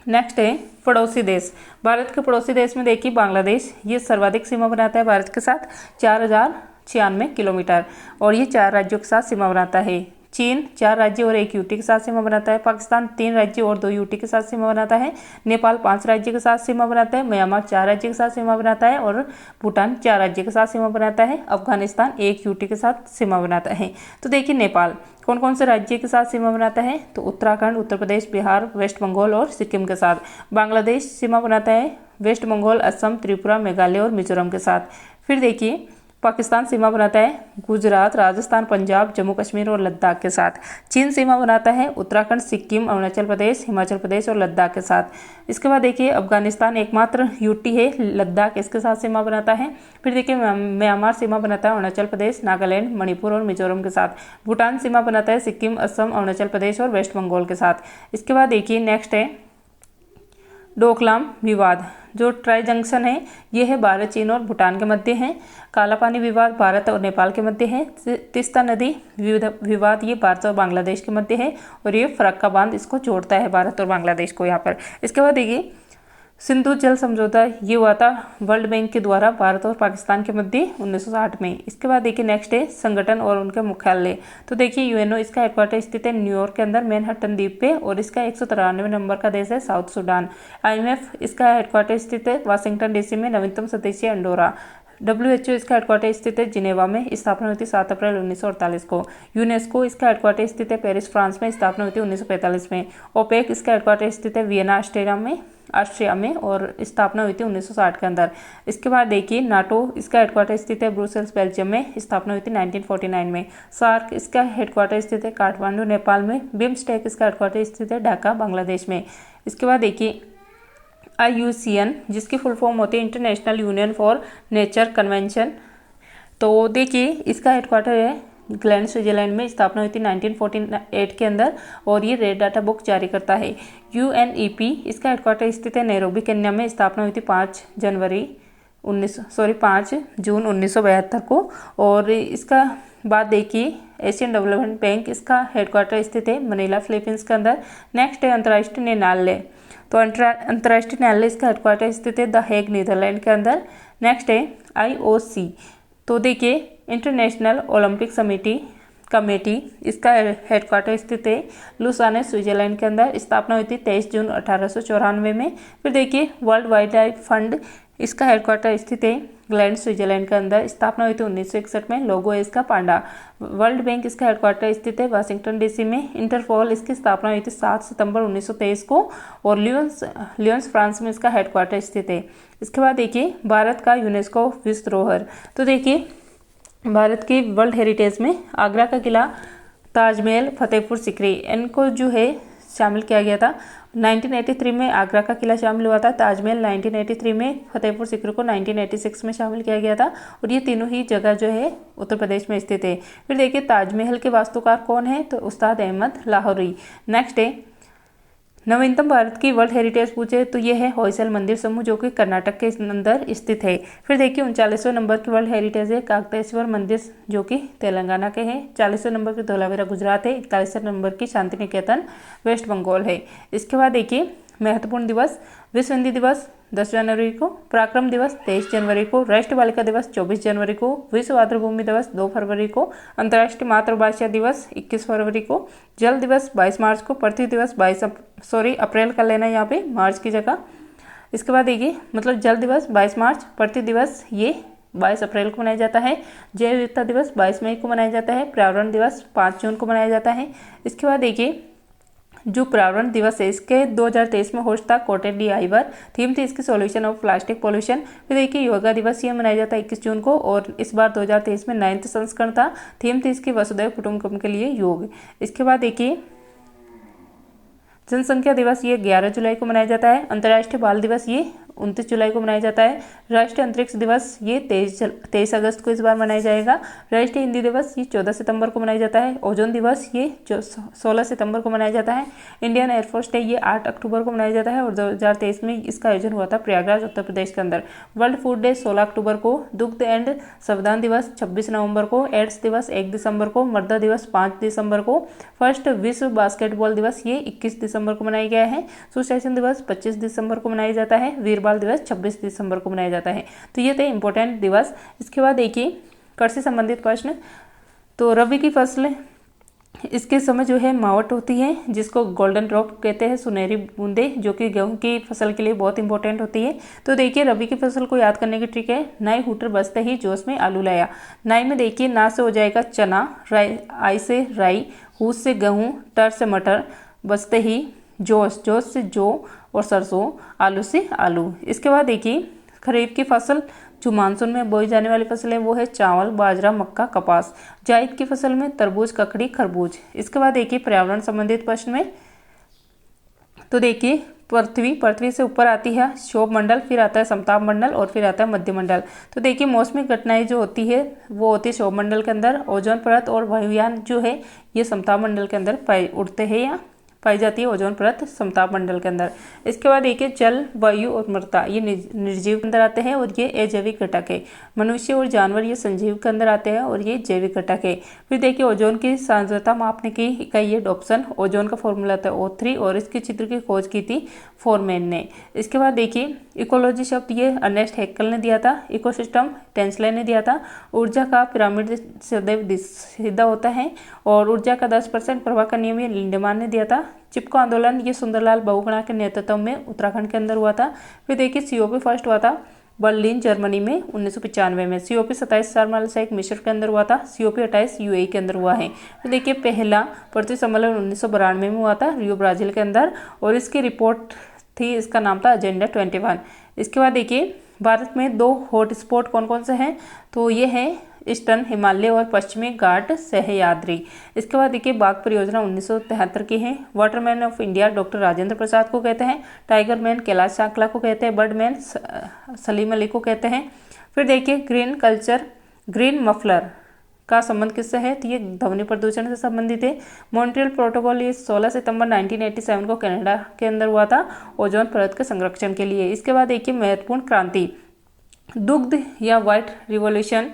नेक्स्ट है पड़ोसी देश। भारत के पड़ोसी देश में देखिए बांग्लादेश ये सर्वाधिक सीमा बनाता है भारत के साथ 4096 किलोमीटर और ये 4 राज्यों के साथ सीमा बनाता है। चीन 4 राज्य और 1 यूटी के साथ सीमा बनाता है। पाकिस्तान 3 राज्य और 2 यूटी के साथ सीमा बनाता है। नेपाल 5 राज्य के साथ सीमा बनाता है। म्यांमार 4 राज्य के साथ सीमा बनाता है और भूटान 4 राज्य के साथ सीमा बनाता है। अफगानिस्तान 1 यूटी के साथ सीमा बनाता है। तो देखिए नेपाल कौन कौन से राज्य के साथ सीमा बनाता है तो उत्तराखंड, उत्तर प्रदेश, बिहार, वेस्ट बंगाल और सिक्किम के साथ। बांग्लादेश सीमा बनाता है वेस्ट बंगाल, असम, त्रिपुरा, मेघालय और मिजोरम के साथ। फिर देखिए पाकिस्तान सीमा बनाता है गुजरात, राजस्थान, पंजाब, जम्मू कश्मीर और लद्दाख के साथ। चीन सीमा बनाता है उत्तराखंड, सिक्किम, अरुणाचल प्रदेश, हिमाचल प्रदेश और लद्दाख के साथ। इसके बाद देखिए अफगानिस्तान एकमात्र यूटी है लद्दाख इसके साथ सीमा बनाता है। फिर देखिए म्यांमार सीमा बनाता है अरुणाचल प्रदेश, नागालैंड, मणिपुर और मिजोरम के साथ। भूटान सीमा बनाता है सिक्किम, असम, अरुणाचल प्रदेश और वेस्ट बंगाल के साथ। इसके बाद देखिए नेक्स्ट है डोकलाम विवाद जो ट्राई जंक्शन है ये है भारत, चीन और भूटान के मध्य है। काला पानी विवाद भारत और नेपाल के मध्य है। तीस्ता नदी विवाद ये भारत और बांग्लादेश के मध्य है और ये फरक्का बांध इसको जोड़ता है भारत और बांग्लादेश को यहाँ पर। इसके बाद देखिए सिंधु जल समझौता ये हुआ था वर्ल्ड बैंक के द्वारा भारत और पाकिस्तान के मध्य 1960 में। इसके बाद देखिए नेक्स्ट है संगठन और उनके मुख्यालय। तो देखिए यूएनओ इसका हेडक्वार्टर स्थित है न्यूयॉर्क के अंदर मैनहट्टन द्वीप पे और इसका 193 नंबर का देश है साउथ सूडान। आईएमएफ इसका हेडक्वार्टर स्थित है वाशिंगटन डीसी में। नवीनतम सदस्य अंडोरा। WHO इसका हेडक्वार्टर स्थित है जिनेवा में, स्थापना हुई थी 7 अप्रैल 1948 को। यूनेस्को इसका हेडक्वार्टर स्थित है पेरिस फ्रांस में, स्थापना हुई थी 1945 में। ओपेक इसका हेडक्वार्टर स्थित है वियना ऑस्ट्रिया में और स्थापना हुई थी 1960 के अंदर। इसके बाद देखिए नाटो इसका हेडक्वार्टर स्थित है ब्रुसेल्स बेल्जियम में, स्थापना हुई थी 1949 में। सार्क इसका हेडक्वार्टर स्थित है काठमांडू नेपाल में। बिम्स्टेक इसका हेडक्वार्टर स्थित है ढाका बांग्लादेश में। इसके बाद देखिए IUCN जिसकी फुल फॉर्म होती है international union for nature convention. तो देखिए इसका हेडक्वार्टर है ग्लैंड स्विट्जरलैंड में, स्थापना हुई थी 1948 के अंदर और ये रेड डाटा बुक जारी करता है। UNEP इसका हेडक्वार्टर स्थित है नैरोबी केन्या में, स्थापना हुई थी 5 जनवरी 5 जून 1972 को। और इसका बाद देखिए एशियन डेवलपमेंट बैंक, इसका हेडक्वार्टर स्थित है मनीला फिलीपींस के अंदर। नेक्स्ट है अंतर्राष्ट्रीय न्यायालय, तो अंतर्राष्ट्रीय न्यायालय इसका हेडक्वार्टर स्थित है द हेग नीदरलैंड के अंदर। नेक्स्ट है IOC, तो देखिए इंटरनेशनल ओलंपिक कमेटी, इसका हेडक्वार्टर स्थित है लुसाने स्विट्जरलैंड के अंदर। स्थापना हुई थी 23 जून 1894 में। फिर देखिए वर्ल्ड वाइल्ड लाइफ फंड, इसका हेडक्वार्टर स्थित है ग्लैंड स्विट्जरलैंड के अंदर। स्थापना हुई थी 1961 में। लोगो है इसका पांडा। वर्ल्ड बैंक, इसका हेडक्वार्टर स्थित है वाशिंगटन DC में। इंटरपोल, इसकी स्थापना हुई थी 7 सितंबर 1923 को। और लियोन्स फ्रांस में इसका हेडक्वार्टर स्थित है। इसके बाद देखिए भारत का यूनेस्को विश्व धरोहर, तो देखिए भारत की वर्ल्ड हेरिटेज में आगरा का किला, ताजमहल, फतेहपुर सीकरी, इनको जो है शामिल किया गया था। 1983 में आगरा का किला शामिल हुआ था, ताजमहल 1983 में, फतेहपुर सीकरी को 1986 में शामिल किया गया था। और ये तीनों ही जगह जो है उत्तर प्रदेश में स्थित है। फिर देखिए ताजमहल के वास्तुकार कौन है, तो उस्ताद अहमद लाहौरी। नेक्स्ट है नवीनतम भारत की वर्ल्ड हेरिटेज पूछे तो ये है होयसल मंदिर समूह, जो कि कर्नाटक के अंदर स्थित है। फिर देखिए 39वें नंबर की वर्ल्ड हेरिटेज है काकतेश्वर मंदिर, जो कि तेलंगाना के हैं। 40वें नंबर की धोलावीरा गुजरात है। 41वें नंबर की शांति निकेतन वेस्ट बंगाल है। इसके बाद देखिए महत्वपूर्ण दिवस, विश्व हिंदी दिवस 10 जनवरी को, पराक्रम दिवस 23 जनवरी को, राष्ट्रीय बालिका दिवस 24 जनवरी को, विश्व मातृभूमि दिवस 2 फरवरी को, अंतर्राष्ट्रीय मातृभाषा दिवस 21 फरवरी को, जल दिवस 22 मार्च को, पृथ्वी दिवस अप्रैल का लेना यहाँ पे मार्च की जगह। इसके बाद देखिए मतलब जल दिवस 22 मार्च, पृथ्वी दिवस ये 22 अप्रैल को मनाया जाता है, जैव विविधता दिवस 22 मई को मनाया जाता है, पर्यावरण दिवस 5 जून को मनाया जाता है। इसके बाद देखिए जो पर्यावरण दिवस है इसके 2023 में होस्ट था कोटेड डी आइवर। थीम थी इसकी सॉल्यूशन ऑफ प्लास्टिक पॉल्यूशन। फिर देखिए योगा दिवस ये मनाया जाता है 21 जून को, और इस बार 2023 में 9th संस्करण था। थीम थी इसकी वसुधैव कुटुंबकम के लिए योग। इसके बाद देखिए जनसंख्या दिवस ये 11 जुलाई को मनाया जाता है। अंतर्राष्ट्रीय बाल दिवस ये 29 जुलाई को मनाया जाता है। राष्ट्रीय अंतरिक्ष दिवस ये 23 अगस्त को इस बार मनाया जाएगा। राष्ट्रीय हिंदी दिवस ये 14 सितंबर को मनाया जाता है। ओजोन दिवस ये 16 सितंबर को मनाया जाता है। इंडियन एयरफोर्स डे ये 8 अक्टूबर को मनाया जाता है, और 2023 में इसका आयोजन हुआ था प्रयागराज उत्तर प्रदेश के अंदर। वर्ल्ड फूड डे 16 अक्टूबर को, दुग्ध एंड संविधान दिवस 26 नवंबर को, एड्स दिवस 1 दिसंबर को, मर्दा दिवस 5 दिसंबर को, फर्स्ट विश्व बास्केटबॉल दिवस ये 21 दिसंबर को मनाया गया है। सुशासन दिवस 25 दिसंबर को मनाया जाता है। वीर बाल दिवस 26 दिसंबर को मनाया जाता है। तो ये थे इंपॉर्टेंट दिवस। इसके बाद देखिए कृषि से संबंधित प्रश्न, तो रबी की फसल इसके समय जो है मावट होती है, जिसको गोल्डन ड्रॉप कहते हैं, सुनहरी बूंदे, जो कि गेहूं की फसल के लिए बहुत इंपॉर्टेंट होती है। तो देखिए रबी की फसल को याद करने की ट्रिक है, नाई हूटर बजते ही जोश में आलू लाया। नाई में देखिए ना से हो जाएगा चना, आई से राई, हूस से गेहूं, टर से मटर, बजते ही जोश, जोश से जौ, और सरसों, आलू से आलू। इसके बाद देखिए खरीफ की फसल जो मानसून में बोई जाने वाली फसल है वो है चावल, बाजरा, मक्का, कपास। जायद की फसल में तरबूज, ककड़ी, खरबूज। इसके बाद देखिए पर्यावरण संबंधित प्रश्न में, तो देखिए पृथ्वी से ऊपर आती है क्षोभ मंडल, फिर आता है समताप मंडल, और फिर आता है मध्य मंडल। तो देखिए मौसमी घटनाएं जो होती है वो होती है क्षोभ मंडल के अंदर। ओजोन परत और वायुयान जो है ये समताप मंडल के अंदर उड़ते हैं या पाई जाती है ओजोन परत समताप मंडल के अंदर। इसके बाद देखिए जल, वायु और मृदा ये निर्जीव के अंदर आते हैं, और ये अजैविक घटक है। मनुष्य और जानवर ये संजीव के अंदर आते हैं, और ये जैविक घटक है। फिर देखिए ओजोन की सांद्रता मापने की इकाई है डॉप्सन। ओजोन का फॉर्मूला था O3, और इसके चित्र की खोज की थी फोरमैन ने। इसके बाद देखिए इकोलॉजी शब्द ये अर्नेस्ट हैक्कल ने दिया था। इकोसिस्टम टेंसले ने दिया था। ऊर्जा का पिरामिड सदैव सीधा होता है, और ऊर्जा का 10% प्रवाह का नियम ये लिंडेमान ने दिया था। चिपको आंदोलन ये सुंदरलाल बहुगुणा के नेतृत्व में उत्तराखंड के अंदर हुआ था। फिर देखिए COP फर्स्ट हुआ था बर्लिन जर्मनी में 1995 में। COP 27 सार्क मिस्र के अंदर हुआ था। COP 28 UAE के अंदर हुआ है। तो देखिए पहला पृथ्वी सम्मेलन 1992 में हुआ था रियो ब्राजील के अंदर, और इसकी रिपोर्ट थी, इसका नाम था एजेंडा 21। इसके बाद देखिए भारत में 2 हॉट स्पॉट कौन कौन से हैं, तो ये है ईस्टर्न हिमालय और पश्चिमी घाट सह्याद्री। इसके बाद देखिए बाघ परियोजना 1973 की है। Waterman of India doctor Rajendra Prasad को कहते हैं। टाइगर मैन कैलाश चाकला को कहते हैं। बर्ड मैन सलीम अली को कहते हैं। फिर देखिए ग्रीन मफलर का संबंध किससे है, तो ये ध्वनि प्रदूषण से संबंधित है। मॉन्ट्रियल प्रोटोकॉल ये 16 सितंबर 1987 को कनाडा के अंदर हुआ था ओजोन परत के संरक्षण के लिए। इसके बाद देखिए महत्वपूर्ण क्रांति दुग्ध या व्हाइट रिवॉल्यूशन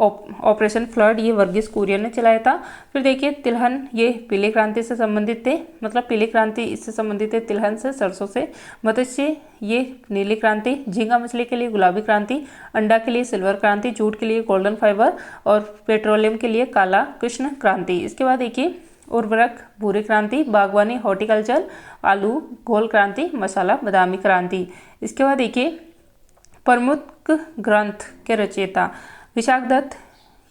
ऑपरेशन फ्लड ये वर्गीस कुरियन ने चलाया था। फिर देखिए तिलहन, ये पीली क्रांति से संबंधित थे, मतलब पीली क्रांति इससे संबंधित है तिलहन से, सरसों से। मत्स्य ये नीली क्रांति, झींगा मछली के लिए गुलाबी क्रांति, अंडा के लिए सिल्वर क्रांति, जूट के लिए गोल्डन फाइबर और पेट्रोलियम के लिए काला कृष्ण क्रांति। इसके बाद देखिए उर्वरक भूरी क्रांति, बागवानी हॉर्टिकल्चर, आलू घोल क्रांति, मसाला बादामी क्रांति। इसके बाद देखिए प्रमुख ग्रंथ के रचयिता विशाख दत्त,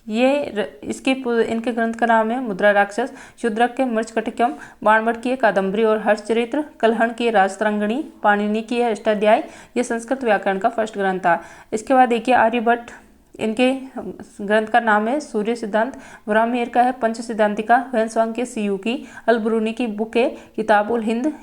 इनके ग्रंथ का नाम है मुद्रा राक्षस, शूद्रक के मृच्छकटिकम, बाणभट्ट की कादम्बरी और हर्षचरित्र, कलहण की राजतरंगिणी, पाणिनि की अष्टाध्यायी, ये संस्कृत व्याकरण का फर्स्ट ग्रंथ था। इसके बाद देखिए आर्यभट्ट, इनके ग्रंथ का नाम है सूर्य सिद्धांत, ब्राह्मीर का है पंच सिद्धांतिका, वैनस्वांग के सीयू की, अलबरूनी की बुक है किताब उल हिंद,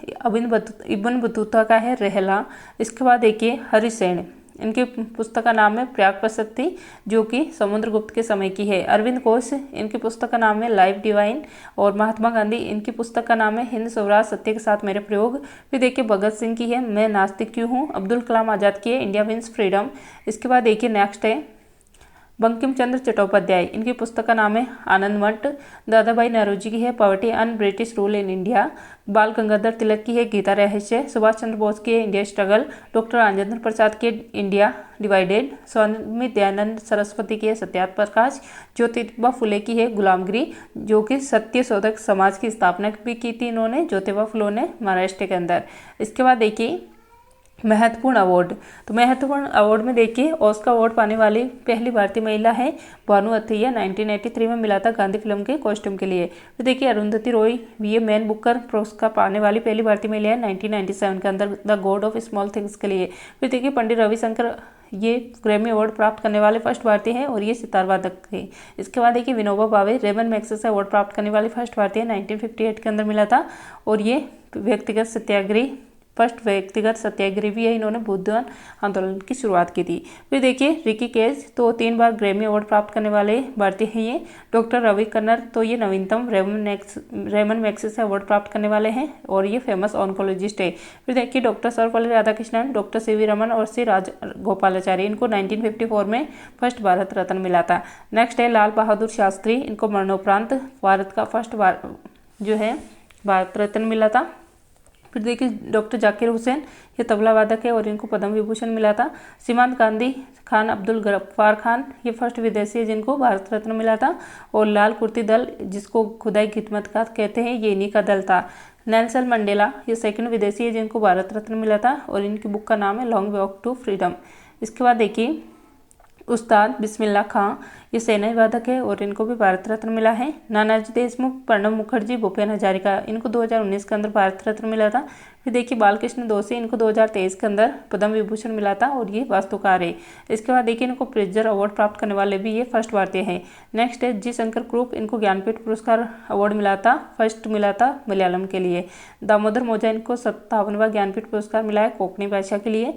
इब्न बतूता का है रहला। इसके बाद देखिए हरिसेन, इनकी पुस्तक का नाम है प्रयाग प्रशस्ति, जो कि समुद्रगुप्त के समय की है। अरविंद घोष, इनकी पुस्तक का नाम है लाइफ डिवाइन। और महात्मा गांधी, इनकी पुस्तक का नाम है हिंद स्वराज सत्य के साथ मेरे प्रयोग। फिर देखिए भगत सिंह की है मैं नास्तिक क्यों हूँ। अब्दुल कलाम आजाद की है इंडिया मीन्स फ्रीडम। इसके बाद देखिए नेक्स्ट है बंकिम चंद्र चट्टोपाध्याय, इनकी पुस्तक का नाम है आनंद मठ। दादा भाई नौरोजी की है poverty and British rule in India. बाल गंगाधर तिलक की है गीता रहस्य। सुभाष चंद्र बोस की है इंडिया स्ट्रगल। डॉक्टर राजेंद्र प्रसाद की इंडिया डिवाइडेड। स्वामी दयानंद सरस्वती की है सत्यार्थ प्रकाश। ज्योतिबा फुले की है गुलामगिरी, जो कि सत्य शोधक समाज की स्थापना भी की थी इन्होंने, ज्योतिबा फुले ने, महाराष्ट्र के अंदर। इसके बाद देखिए महत्वपूर्ण अवार्ड, तो महत्वपूर्ण अवार्ड में देखिए ऑस्कर अवार्ड पाने वाली पहली भारतीय महिला है भानु अथैया, 1983 में मिला था गांधी फिल्म के कॉस्ट्यूम के लिए। फिर देखिए अरुंधति रॉय, ये मैन बुकर पुरस्कार पाने वाली पहली भारतीय महिला है 1997 के अंदर the God of small things के लिए। फिर देखिए पंडित रविशंकर, ये ग्रैमी अवार्ड प्राप्त करने वाले फर्स्ट भारतीय हैं और ये सितार वादक थे। इसके बाद देखिए Vinoba Bhave, Ramon Magsaysay award प्राप्त करने वाली फर्स्ट भारतीय 1958 के अंदर मिला था और ये व्यक्तिगत सत्याग्रही, फर्स्ट व्यक्तिगत सत्याग्रही भी है, इन्होंने बुद्ध आंदोलन की शुरुआत की थी। फिर देखिए रिकी केज, तो 3 बार ग्रैमी अवार्ड प्राप्त करने वाले भारतीय हैं ये। डॉक्टर रवि कन्नर, तो ये नवीनतम रेमन मैग्सेसे अवार्ड प्राप्त करने वाले हैं और ये फेमस ऑन्कोलॉजिस्ट है। फिर देखिए doctor Sarvepalli Radhakrishnan, doctor CV Raman और श्री राजगोपालाचारी, इनको 1954 में फर्स्ट भारत रत्न मिला था। नेक्स्ट है लाल बहादुर शास्त्री, इनको मरणोपरांत भारत का फर्स्ट जो है भारत रत्न मिला था। फिर देखिए डॉक्टर जाकिर हुसैन, ये तबला वादक है और इनको पद्म विभूषण मिला था। सीमांत गांधी खान अब्दुल गफ्फार खान, ये फर्स्ट विदेशी है जिनको भारत रत्न मिला था। और लाल कुर्ती दल, जिसको खुदाई खिदमत का कहते हैं, ये इन्हीं का दल था। नेल्सन मंडेला, ये सेकंड विदेशी है जिनको भारत रत्न मिला था और इनकी बुक का नाम है लॉन्ग वॉक टू फ्रीडम। इसके बाद देखिए उस्ताद बिस्मिल्लाह खां, ये सेनाई वादक है और इनको भी भारत रत्न मिला है। नानाजी देशमुख, प्रणब मुखर्जी, भूपेन हजारिका, इनको 2019 के अंदर भारत रत्न मिला था। फिर देखिए बालकृष्ण दोषी, इनको 2023 के अंदर पद्म विभूषण मिला था और ये वास्तुकार है। इसके बाद देखिए इनको प्रिट्जर अवार्ड प्राप्त करने वाले भी ये फर्स्ट भारतीय हैं। नेक्स्ट है जी शंकर क्रूप, इनको ज्ञानपीठ पुरस्कार अवार्ड मिला था, फर्स्ट मिला था मलयालम के लिए। दामोदर मोजा, इनको 57वां ज्ञानपीठ पुरस्कार मिला है कोंकणी भाषा के लिए।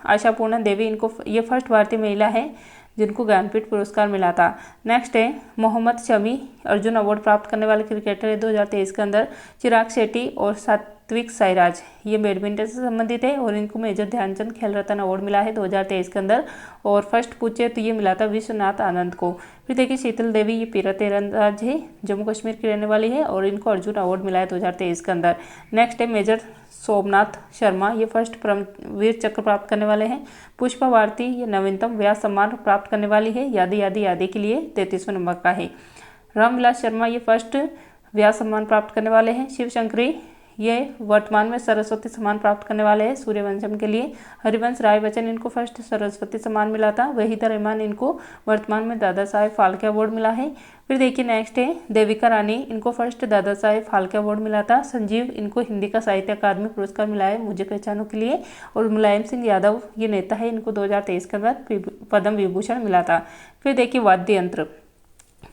आशापूर्णा देवी, इनको ये फर्स्ट भारतीय महिला है जिनको ज्ञानपीठ पुरस्कार मिला था। नेक्स्ट है मोहम्मद शमी, अर्जुन अवार्ड प्राप्त करने वाले क्रिकेटर है 2023 के अंदर। चिराग शेट्टी और सात्विक साईराज, ये बैडमिंटन से संबंधित है और इनको मेजर ध्यानचंद खेल रत्न अवार्ड मिला है 2023 के अंदर। और फर्स्ट पूछे तो ये मिला था विश्वनाथ आनंद को। फिर देखिए शीतल देवी, ये तीरंदाज है, जम्मू कश्मीर की रहने वाली है और इनको अर्जुन अवार्ड मिला है 2023 के अंदर। नेक्स्ट है मेजर सोमनाथ शर्मा, ये फर्स्ट परमवीर चक्र प्राप्त करने वाले हैं। पुष्पा भारती, ये नवीनतम व्यास सम्मान प्राप्त करने वाली है, यादी यादी यादी के लिए 33वें नंबर का है। रामविलास शर्मा, ये फर्स्ट व्यास सम्मान प्राप्त करने वाले हैं। शिव शंकरी, ये वर्तमान में सरस्वती सम्मान प्राप्त करने वाले हैं सूर्यवंशम के लिए। हरिवंश राय बच्चन, इनको फर्स्ट सरस्वती सम्मान मिला था। वहीदा रहमान, इनको वर्तमान में दादा साहेब फाल्के अवार्ड मिला है। फिर देखिए नेक्स्ट है देविका रानी, इनको फर्स्ट दादा साहेब फाल्के अवार्ड मिला था। संजीव, इनको हिंदी का साहित्य अकादमी पुरस्कार मिला है मुझे पहचानों के लिए। और मुलायम सिंह यादव, ये नेता है, इनको 2023 के अंदर पद्म विभूषण मिला था। फिर देखिए वाद्य यंत्र,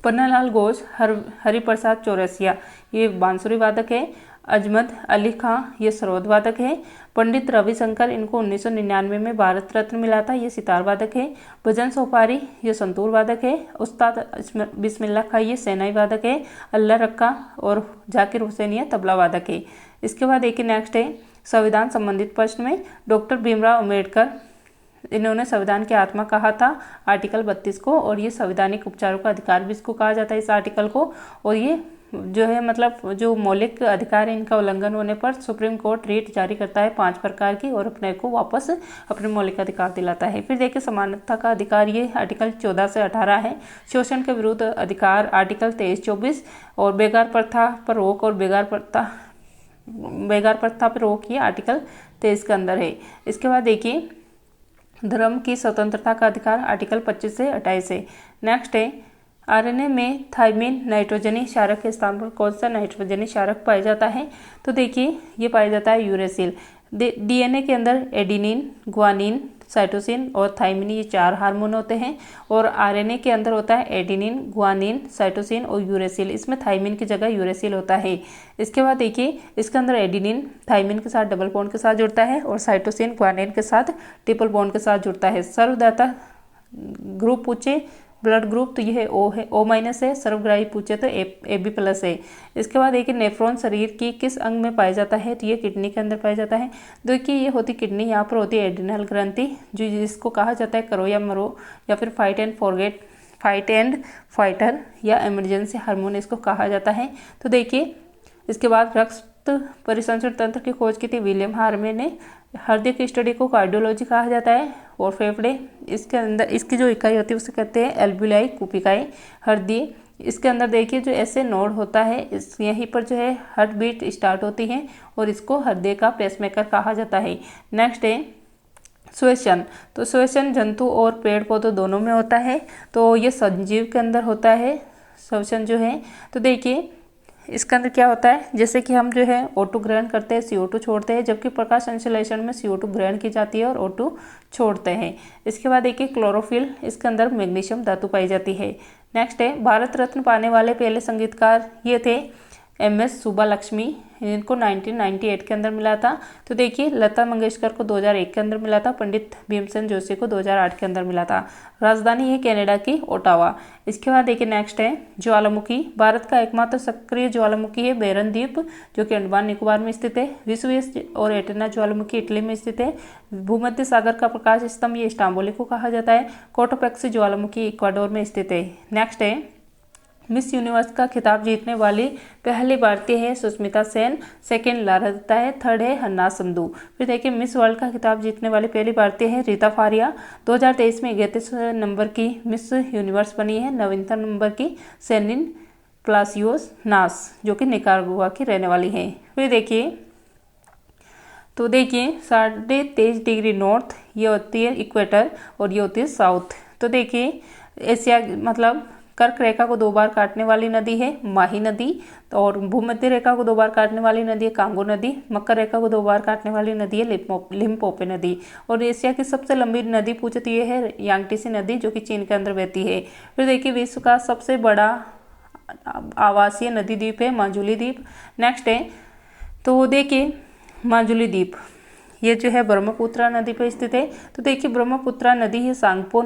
पन्नालाल घोष, हरिप्रसाद चौरसिया, ये बांसुरी वादक है। अजमत अली खां, ये सरोद वादक है। पंडित रविशंकर, इनको 1999 में भारत रत्न मिला था, ये सितार वादक है। भजन सोपारी, ये संतूर वादक है। उस्ताद बिस्मिल्लाह खां, ये सेनाई वादक है। अल्लाह रक्का और जाकिर हुसैन, ये तबला वादक है। इसके बाद देखिए नेक्स्ट है संविधान संबंधित प्रश्न में डॉक्टर भीमराव अम्बेडकर, इन्होंने संविधान की आत्मा कहा था आर्टिकल 32 को, और ये संवैधानिक उपचारों का अधिकार भी इसको कहा जाता है इस आर्टिकल को। और ये जो है मतलब जो मौलिक अधिकार है इनका उल्लंघन होने पर सुप्रीम कोर्ट रिट जारी करता है 5 प्रकार की, और अपने को वापस अपने मौलिक अधिकार दिलाता है। फिर देखिए समानता का अधिकार, ये आर्टिकल 14 से 18 है। शोषण के विरुद्ध अधिकार आर्टिकल 23-24, और बेगार प्रथा पर रोक और बेगार प्रथा पर रोक ये आर्टिकल 23 के अंदर है। इसके बाद देखिए धर्म की स्वतंत्रता का अधिकार आर्टिकल 25 से 28 है। नेक्स्ट है आरएनए में थाइमिन नाइट्रोजनी क्षारक के स्थान पर कौन सा नाइट्रोजनी क्षारक पाया जाता है? तो देखिए ये पाया जाता है यूरेसिल। डीएनए के अंदर एडिनिन, ग्वानिन, साइटोसिन और थाइमिन, ये 4 हार्मोन होते हैं, और आरएनए के अंदर होता है एडिनिन, ग्वानिन, साइटोसिन और यूरेसिल। इसमें थाइमिन की जगह यूरेसिल होता है। इसके बाद देखिए इसके अंदर एडिनिन थाइमिन के साथ डबल बॉन्ड के साथ जुड़ता है, और साइटोसिन ग्वानिन के साथ ट्रिपल बॉन्ड के साथ जुड़ता है। सर्वदाता ग्रुप पूछे ब्लड ग्रुप तो यह O है, O- है। सर्वग्राही पूछे तो AB+ है। इसके बाद देखिए नेफ्रॉन शरीर की किस अंग में पाया जाता है? तो ये किडनी के अंदर पाया जाता है। देखिए ये होती किडनी, यहाँ पर होती है एड्रिनल ग्रंथि, जो जिसको कहा जाता है करो या मरो, या फिर फाइट एंड फाइटर या इमरजेंसी हार्मोन इसको कहा जाता है। तो देखिए इसके बाद रक्त परिसंचरण तंत्र की खोज की थी विलियम हार्वे ने। हृदय की स्टडी को कार्डियोलॉजी कहा जाता है। और फेफड़े, इसके अंदर इसकी जो इकाई होती है उसे कहते हैं एल्ब्यूलाई कूपिकाई। हृदय, इसके अंदर देखिए जो ऐसे नोड होता है, इस यहीं पर जो है हार्ट बीट स्टार्ट होती है, और इसको हृदय का पेसमेकर कहा जाता है। नेक्स्ट है श्वसन। तो श्वसन जंतु और पेड़ पौधों दोनों में होता है, तो ये सजीव के अंदर होता है श्वसन जो है। तो देखिए इसके अंदर क्या होता है, जैसे कि हम जो है O2 ग्रहण करते हैं, CO2 छोड़ते हैं, जबकि प्रकाश संश्लेषण में CO2 ग्रहण की जाती है और O2 छोड़ते हैं। इसके बाद देखिए क्लोरोफिल, इसके अंदर मैग्नीशियम धातु पाई जाती है। नेक्स्ट है भारत रत्न पाने वाले पहले संगीतकार, ये थे MS सुब्बालक्ष्मी, इनको 1998 के अंदर मिला था। तो देखिए लता मंगेशकर को 2001 के अंदर मिला था, पंडित भीमसेन जोशी को 2008 के अंदर मिला था। राजधानी है कनाडा की ओटावा। इसके बाद देखिए नेक्स्ट है ज्वालामुखी। भारत का एकमात्र सक्रिय ज्वालामुखी है बेरन द्वीप, जो कि अंडमान निकोबार में स्थित है। विसुवियस और एटना ज्वालामुखी इटली में स्थित है। भूमध्य सागर का प्रकाश स्तंभ ये इस्तांबुल को कहा जाता है। कोटोपेक्सी ज्वालामुखी इक्वाडोर में स्थित है। नेक्स्ट है मिस यूनिवर्स का खिताब जीतने वाली पहली भारतीय है सुष्मिता सेन, सेकंड लारा दत्ता है, थर्ड है हन्ना संधू। फिर देखिए मिस वर्ल्ड का खिताब जीतने वाली पहली भारतीय है रीता फारिया। 2023 में 31 नंबर की मिस यूनिवर्स बनी है। नवीनतम नंबर की सेनिन प्लासियोस नास, जो कि निकारागुआ की रहने वाली है। फिर देखिए 23.5 डिग्री नॉर्थ ये होती है इक्वेटर, और ये होती है साउथ। तो देखिए एशिया मतलब कर्क रेखा को 2 बार काटने वाली नदी है माही नदी, और भूमध्य रेखा को 2 बार काटने वाली नदी है कांगो नदी। मकर रेखा को 2 बार काटने वाली नदी है लिम्पोपो नदी। और एशिया की सबसे लंबी नदी पूछे तो ये है यांगटीसी नदी, जो कि चीन के अंदर बहती है। फिर देखिए विश्व का सबसे बड़ा आवासीय नदी द्वीप है माजुली द्वीप। नेक्स्ट है तो देखिए माजुली द्वीप ये जो है ब्रह्मपुत्रा नदी पर स्थित है। तो देखिए ब्रह्मपुत्रा नदी है सांगपो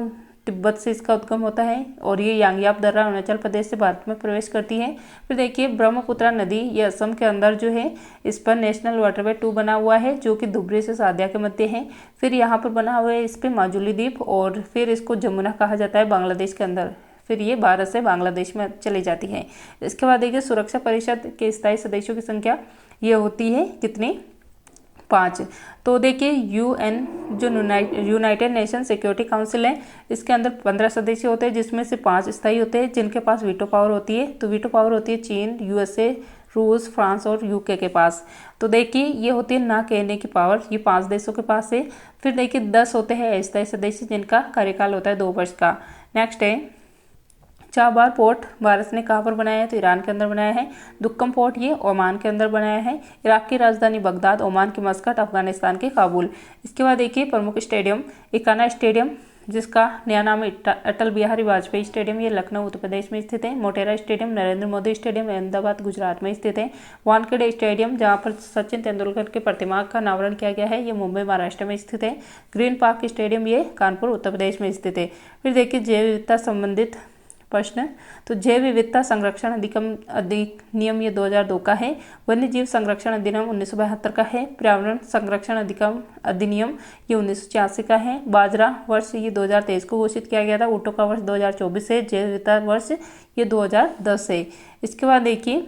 तिब्बत से इसका उद्गम होता है, और ये यांग्याप दर्रा अरुणाचल प्रदेश से भारत में प्रवेश करती है। फिर देखिए ब्रह्मपुत्रा नदी ये असम के अंदर जो है इस पर नेशनल वाटरवे 2 बना हुआ है, जो कि धुबरी से सादिया के मध्य है। फिर यहाँ पर बना हुआ है इस पर माजुली द्वीप, और फिर इसको जमुना कहा जाता है बांग्लादेश के अंदर। फिर ये भारत से बांग्लादेश में चली जाती है। इसके बाद देखिए सुरक्षा परिषद के स्थायी सदस्यों की संख्या ये होती है कितनी, 5। तो देखिए UN जो यूनाइटेड नेशन सिक्योरिटी काउंसिल है, इसके अंदर 15 सदस्य होते हैं, जिसमें से 5 स्थायी होते हैं जिनके पास वीटो पावर होती है। तो वीटो पावर होती है चीन, USA, रूस, फ्रांस और UK के पास। तो देखिए ये होती है ना कहने की पावर, ये 5 देशों के पास है। फिर देखिए 10 होते हैं अस्थायी सदस्य जिनका कार्यकाल होता है 2 वर्ष का। नेक्स्ट है चाबार पोर्ट भारत ने कहाँ पर बनाया है, तो ईरान के अंदर बनाया है। दुक्कम पोर्ट ये ओमान के अंदर बनाया है। इराक की राजधानी बगदाद, ओमान की मस्कट, अफगानिस्तान के काबुल। इसके बाद देखिए प्रमुख स्टेडियम इकाना स्टेडियम, जिसका नया नाम है अटल बिहारी वाजपेयी स्टेडियम, ये लखनऊ उत्तर प्रदेश में स्थित है। मोटेरा स्टेडियम नरेंद्र मोदी स्टेडियम अहमदाबाद गुजरात में स्थित है। वानखेड़े स्टेडियम जहाँ पर सचिन तेंदुलकर के प्रतिमा का अनावरण किया गया है, ये मुंबई महाराष्ट्र में स्थित है। ग्रीन पार्क स्टेडियम ये कानपुर उत्तर प्रदेश में स्थित है। फिर देखिए जैव विविधता संबंधित प्रश्न। तो जैव विविधता संरक्षण अधिनियम ये 2002 का है। वन्य जीव संरक्षण अधिनियम 1972 का है। पर्यावरण संरक्षण अधिनियम ये 1986 का है। बाजरा वर्ष ये 2023 को घोषित किया गया था। ऊँटों का वर्ष 2024 है। जैव विविधता वर्ष ये 2010 है। इसके बाद देखिए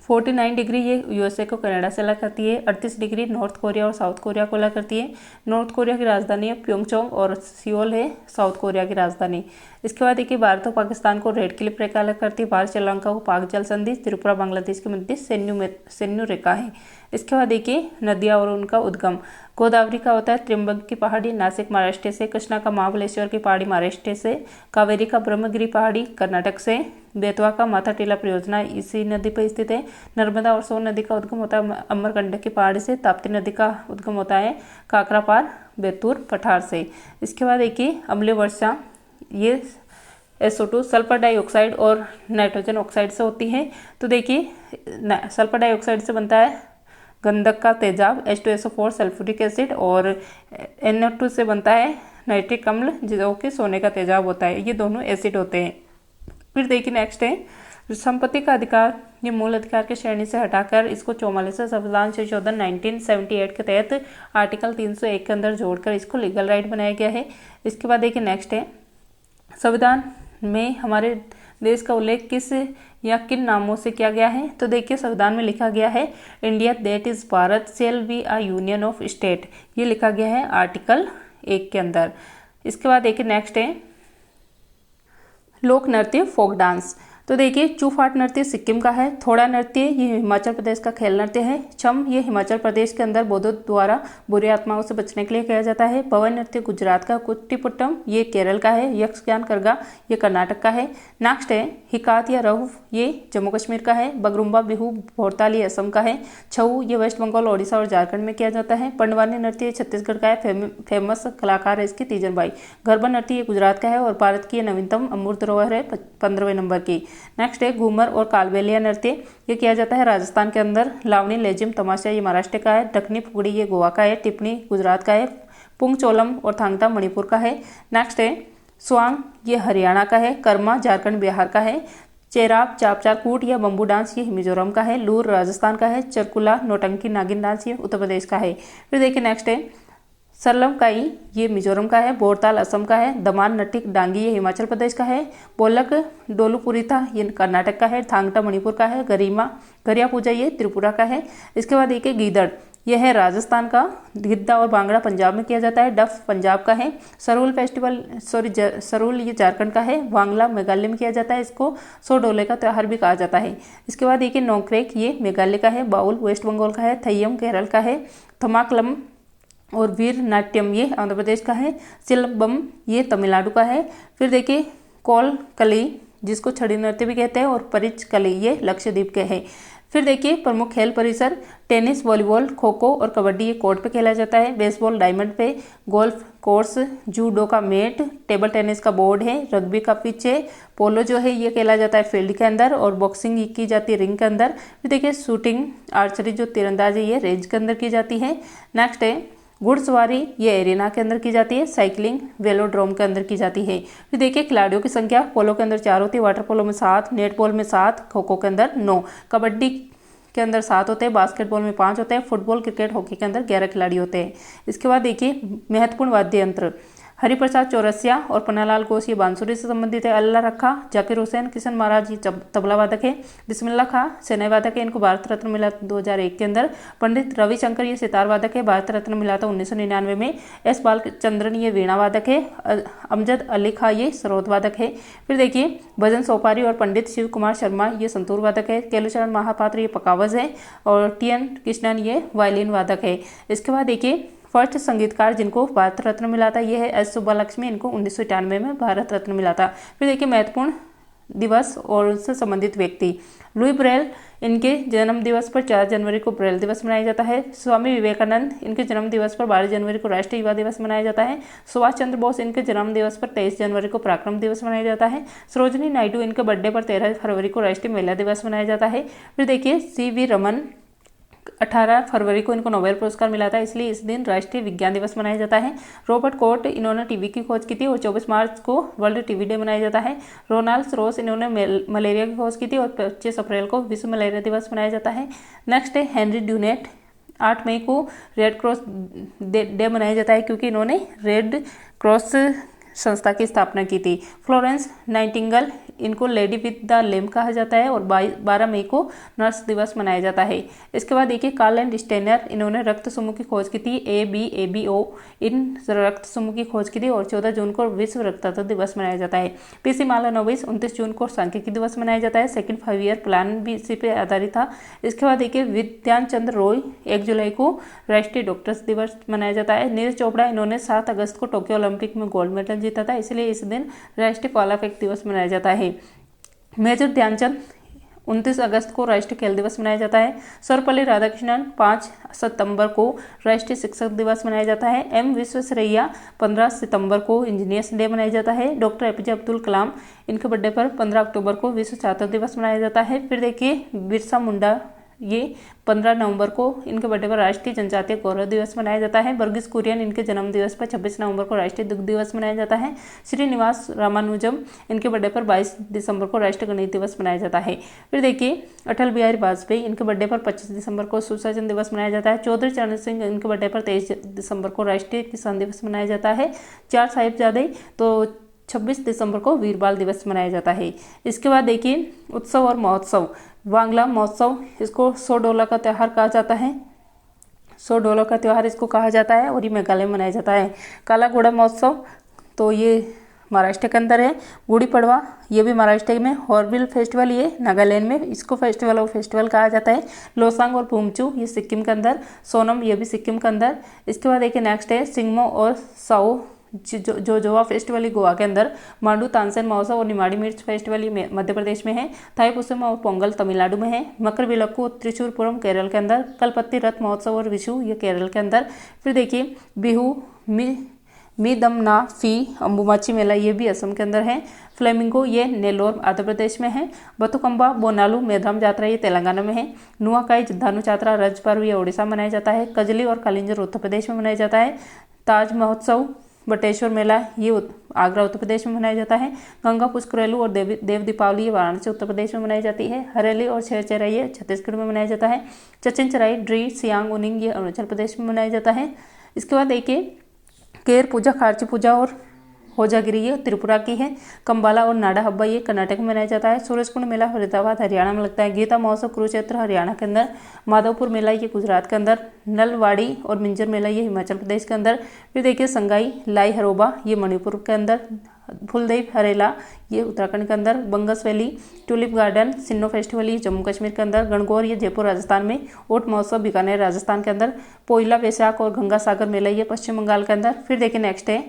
49 डिग्री ये यूएसए को कनाडा से अलग करती है। 38 डिग्री नॉर्थ कोरिया और साउथ कोरिया को अलग करती है। नॉर्थ कोरिया की राजधानी है प्योंगचोंग और सियोल है साउथ कोरिया की राजधानी। इसके बाद देखिए भारत और पाकिस्तान को रेड क्लिफ रेखा अलग करती है। भारत श्रीलंका को पाक जल संधि, त्रिपुरा बांग्लादेश के मध्य सैन्य रेखा है। इसके बाद देखिए नदियाँ और उनका उद्गम। गोदावरी का होता है त्रिम्बक की पहाड़ी नैसिक महाराष्ट्र से, कृष्णा का महाबलेश्वर की पहाड़ी महाराष्ट्र से, कावेरी का ब्रह्मगिरी पहाड़ी कर्नाटक से, बेतवा का माथा टीला परियोजना इसी नदी पर स्थित है। नर्मदा और सोन नदी का उद्गम होता है अमरकंटक की पहाड़ी से। ताप्ती नदी का उद्गम होता है काकरापार बेतूर पठार से। इसके बाद देखिए अम्लीय वर्षा ये SO2 सल्फर डाइऑक्साइड और नाइट्रोजन ऑक्साइड से होती है। तो देखिए सल्फर डाइऑक्साइड से बनता है गंधक का तेजाब H2SO4 सल्फ्यूरिक एसिड और NO2 से बनता है नाइट्रिक अम्ल जो कि सोने का तेजाब होता है। ये दोनों एसिड होते हैं। फिर देखिए नेक्स्ट है संपत्ति का अधिकार। ये मूल अधिकार की श्रेणी से हटाकर इसको 44वें संविधान संशोधन 1978 के तहत आर्टिकल 301 के अंदर जोड़कर इसको लीगल राइट बनाया गया है। इसके बाद देखिए नेक्स्ट है संविधान में हमारे देश का उल्लेख किस या किन नामों से किया गया है। तो देखिए संविधान में लिखा गया है India that is Bharat shall be a union of state. ये लिखा गया है आर्टिकल 1 के अंदर। इसके बाद देखिए नेक्स्ट है लोक नृत्य फोक डांस। तो देखिए चूफाट नृत्य सिक्किम का है। थोड़ा नृत्य ये हिमाचल प्रदेश का खेल नृत्य है। छम ये हिमाचल प्रदेश के अंदर बौद्धों द्वारा बुरी आत्माओं से बचने के लिए किया जाता है। पवन नृत्य गुजरात का। कुट्टिपुट्टम ये केरल का है। यक्षगान करगा ये कर्नाटक का है। नेक्स्ट है हिकात या रऊफ ये जम्मू कश्मीर का है। बगरुम्बा बिहू भोरताल ये असम का है। छऊ ये वेस्ट बंगाल ओडिशा और झारखंड में किया जाता है। पंडवानी नृत्य ये छत्तीसगढ़ का है। फेमस कलाकार है इसकी तीजन बाई। गरबा नृत्य ये गुजरात का है और भारत की नवीनतम अमूर्त धरोहर है 15वें नंबर की। नेक्स्ट है घूमर और कालबेलिया नृत्य ये किया जाता है राजस्थान के अंदर। लावनी लेजिम तमाशा ये महाराष्ट्र का है। दक्षिणी फुगड़ी ये गोवा का है। टिप्पणी गुजरात का है। पुंगचोलम और थांगता मणिपुर का है। नेक्स्ट है स्वांग ये हरियाणा का है। कर्मा झारखंड बिहार का है। चेराप चापचार कूट या बम्बू डांस ये मिजोरम का है। लूर राजस्थान का है। चरकुला नौटंकी नागिन डांस ये उत्तर प्रदेश का है। फिर देखिए नेक्स्ट है सरलम काई ये मिजोरम का है। बोरताल असम का है। दमान नटिक डांगी ये हिमाचल प्रदेश का है। बोलक डोलुपुरीथा ये कर्नाटक का है। थांगटा मणिपुर का है। गरिया पूजा ये त्रिपुरा का है। इसके बाद देखिए गीदड़ यह है राजस्थान का। गिद्दा और भांगड़ा पंजाब में किया जाता है। डफ पंजाब का है। सरूल ये झारखंड का है। वांगला मेघालय में किया जाता है। इसको सो डोले का त्योहार भी कहा जाता है। इसके बाद देखिए नोक्रेक ये मेघालय का है। बाउल वेस्ट बंगाल का है। थय्यम केरल का है। थमाकलम और वीर नाट्यम ये आंध्र प्रदेश का है। सिलबम ये तमिलनाडु का है। फिर देखिए कोल कली जिसको छड़ी नृत्य भी कहते हैं और परिच कली ये लक्षद्वीप के हैं। फिर देखिए प्रमुख खेल परिसर टेनिस वॉलीबॉल खो खो और कबड्डी ये कोर्ट पे खेला जाता है। बेसबॉल डायमंड पे। Golf course. जूडो का मेट। टेबल टेनिस का बोर्ड है। रग्बी का पिच है। पोलो जो है ये खेला जाता है फील्ड के अंदर और बॉक्सिंग की जाती है रिंग के अंदर। फिर देखिए शूटिंग आर्चरी जो तीरंदाजी ये रेंज के अंदर की जाती है। नेक्स्ट है घुड़सवारी ये एरिना के अंदर की जाती है। साइकिलिंग वेलोड्रोम के अंदर की जाती है। फिर देखिए खिलाड़ियों की संख्या पोलो के अंदर 4 होती है। वाटर पोलो में 7, नेट बॉल में 7, खो खो के अंदर 9, कबड्डी के अंदर 7 होते हैं। बास्केटबॉल में 5 होते हैं। फुटबॉल क्रिकेट हॉकी के अंदर 11 खिलाड़ी होते हैं। इसके बाद देखिए महत्वपूर्ण वाद्य यंत्र हरिप्रसाद चौरसिया और पन्नालाल घोष ये बांसुरी से संबंधित है। अल्लाह रखा जाकिर हुसैन किशन महाराज ये तबला वादक है। बिस्मिल्लाह खां सेना वादक है। इनको भारत रत्न मिला 2001 के अंदर। पंडित रविशंकर ये सितार वादक है। भारत रत्न मिला था 1999 में। एस बालचंद्रन ये वीणा वादक है। अमजद अली खां ये सरोद वादक है। फिर देखिए भजन सोपारी और पंडित शिव कुमार शर्मा ये संतूर वादक है। केलुचरण महापात्र ये पकावज है और TN कृष्णन ये वायलिन वादक है। इसके बाद देखिए फर्स्ट संगीतकार जिनको भारत रत्न मिला था ये है S सुब्बालक्ष्मी। इनको 1991 में भारत रत्न मिला था। फिर देखिए महत्वपूर्ण दिवस और उससे संबंधित व्यक्ति लुई ब्रेल इनके जन्म दिवस पर 4 जनवरी को ब्रेल दिवस मनाया जाता है। स्वामी विवेकानंद इनके जन्म दिवस पर 12 जनवरी को राष्ट्रीय युवा दिवस मनाया जाता है। सुभाष चंद्र बोस इनके जन्म दिवस पर 23 जनवरी को पराक्रम दिवस मनाया जाता है। सरोजिनी नायडू इनके बर्थडे पर 13 फरवरी को राष्ट्रीय महिला दिवस मनाया जाता है। फिर देखिए CV रमन 18 फरवरी को इनको नोबेल पुरस्कार मिला था, इसलिए इस दिन राष्ट्रीय विज्ञान दिवस मनाया जाता है। रॉबर्ट कोट, इन्होंने टीबी की खोज की थी और 24 मार्च को वर्ल्ड टीबी डे मनाया जाता है। रोनाल्ड रोस, इन्होंने मलेरिया की खोज की थी और 25 अप्रैल को विश्व मलेरिया दिवस मनाया जाता है। नेक्स्ट है हेनरी ड्यूनेट, 8 मई को रेड क्रॉस डे मनाया जाता है क्योंकि इन्होंने रेड क्रॉस संस्था की स्थापना की थी। फ्लोरेंस नाइटिंगेल, इनको लेडी विद द लैम्प कहा जाता है और 12 मई को नर्स दिवस मनाया जाता है। इसके बाद देखिए कार्ल एंड स्टेनर, इन्होंने रक्त समूह की खोज की थी, ABO, इन रक्त समूह की खोज की थी और 14 जून को विश्व रक्तदाता दिवस मनाया जाता है। PC मालानोबिस, 29 जून को सांख्यिकी दिवस मनाया जाता है। सेकंड 5 ईयर प्लान भी इसी पे आधारित था। इसके बाद देखिए विद्यान चंद्र रॉय, 1 जुलाई को राष्ट्रीय डॉक्टर्स दिवस मनाया जाता है। नीरज चोपड़ा, इन्होंने 7 अगस्त को टोक्यो ओलंपिक में गोल्ड मेडल जीता था, इसलिए इस दिन राष्ट्रीय भाला फेंक दिवस मनाया जाता है। मेजर ध्यानचंद, 29 अगस्त को राष्ट्रीय खेल दिवस मनाया जाता है। सर्वपल्ली राधाकृष्णन, 5 सितंबर को राष्ट्रीय शिक्षक दिवस मनाया जाता है। M विश्वेश्वरैया, 15 सितंबर को इंजीनियर्स डे मनाया जाता है। डॉक्टर APJ अब्दुल कलाम, इनके बर्थडे पर 15 अक्टूबर को विश्व छात्र दिवस मनाया जाता है। फिर देखिए बिरसा मुंडा, ये 15 नवंबर को इनके बर्थडे पर राष्ट्रीय जनजातीय गौरव दिवस मनाया जाता है। वर्गीस कुरियन, इनके जन्म दिवस पर 26 नवंबर को राष्ट्रीय दुग्ध दिवस मनाया जाता है। श्रीनिवास रामानुजम, इनके बर्थडे पर 22 दिसंबर को राष्ट्रीय गणित दिवस मनाया जाता है। फिर देखिए अटल बिहारी वाजपेयी, इनके बर्थडे पर 25 दिसंबर को सुशासन दिवस मनाया जाता है। चौधरी चरण सिंह, इनके बर्थडे पर 23 दिसंबर को राष्ट्रीय किसान दिवस मनाया जाता है। 4 साहिबजादे, तो 26 दिसंबर को वीर बाल दिवस मनाया जाता है। इसके बाद देखिए उत्सव और महोत्सव, वांगला महोत्सव, इसको 100 डोला का त्यौहार कहा जाता है। 100 डोला का त्यौहार इसको कहा जाता है और ये मेघालय में मनाया जाता है। काला घोड़ा महोत्सव, तो ये महाराष्ट्र के अंदर है। गुड़ी पड़वा, ये भी महाराष्ट्र में। हॉर्नबिल फेस्टिवल, ये नागालैंड में, इसको फेस्टिवल ऑफ फेस्टिवल कहा जाता है। लोसांग और पूमचू, ये सिक्किम के अंदर। सोनम, ये भी सिक्किम के अंदर। इसके बाद देखिए नेक्स्ट है सिंगमो और साओ जोवा फेस्टिवल गोवा के अंदर। मांडू तानसेन महोत्सव और निमाड़ी मिर्च फेस्टिवल ये मध्य प्रदेश में है। थाईपुसम और पोंगल तमिलनाडु में है। मकर विलक्कू त्रिशूरपुरम केरल के अंदर। कलपत्ती रथ महोत्सव और विशु, ये केरल के अंदर। फिर देखिए बिहू मिदमना फी अंबुमाची मेला, ये भी असम के अंदर है। फ्लेमिंगो, ये नेल्लोर आंध्र प्रदेश में है। बतुकंबा बोनालू मेधाम जात्रा, ये तेलंगाना में है। नुआखाई धानु चात्रा रज पर्व, ये ओडिशा में मनाया जाता है। कजली और कालिंजर उत्तर प्रदेश में मनाया जाता है। ताज महोत्सव बटेश्वर मेला, ये आगरा उत्तर प्रदेश में मनाया जाता है। गंगा पुष्करेलू और देव दीपावली, ये वाराणसी उत्तर प्रदेश में मनाई जाती है। हरेली और छेरचेराई, ये छत्तीसगढ़ में मनाया जाता है। चचिन चराई, ड्री, सियांग उनिंग, ये अरुणाचल प्रदेश में मनाया जाता है। इसके बाद देखिए केर पूजा, खारची पूजा और होजागिरी, ये त्रिपुरा की है। कंबाला और नाडा हब्बा, ये कर्नाटक में मनाया जाता है। सूरजकुंड मेला फरीदाबाद हरियाणा में लगता है। गीता महोत्सव कुरुक्षेत्र हरियाणा के अंदर। माधवपुर मेला, ये गुजरात के अंदर। नलवाड़ी और मिंजर मेला, ये हिमाचल प्रदेश के अंदर। फिर देखिए संगाई लाई हरोबा, ये मणिपुर के अंदर। फुलदेव हरेला, ये उत्तराखंड के अंदर। बंगस valley tulip garden Sino festival, ये जम्मू कश्मीर के अंदर। गणगौर, ये जयपुर राजस्थान में। ओट महोत्सव बीकानेर राजस्थान के अंदर। पोइला वैशाख और गंगा सागर मेला, ये पश्चिम बंगाल के अंदर। फिर देखिए नेक्स्ट है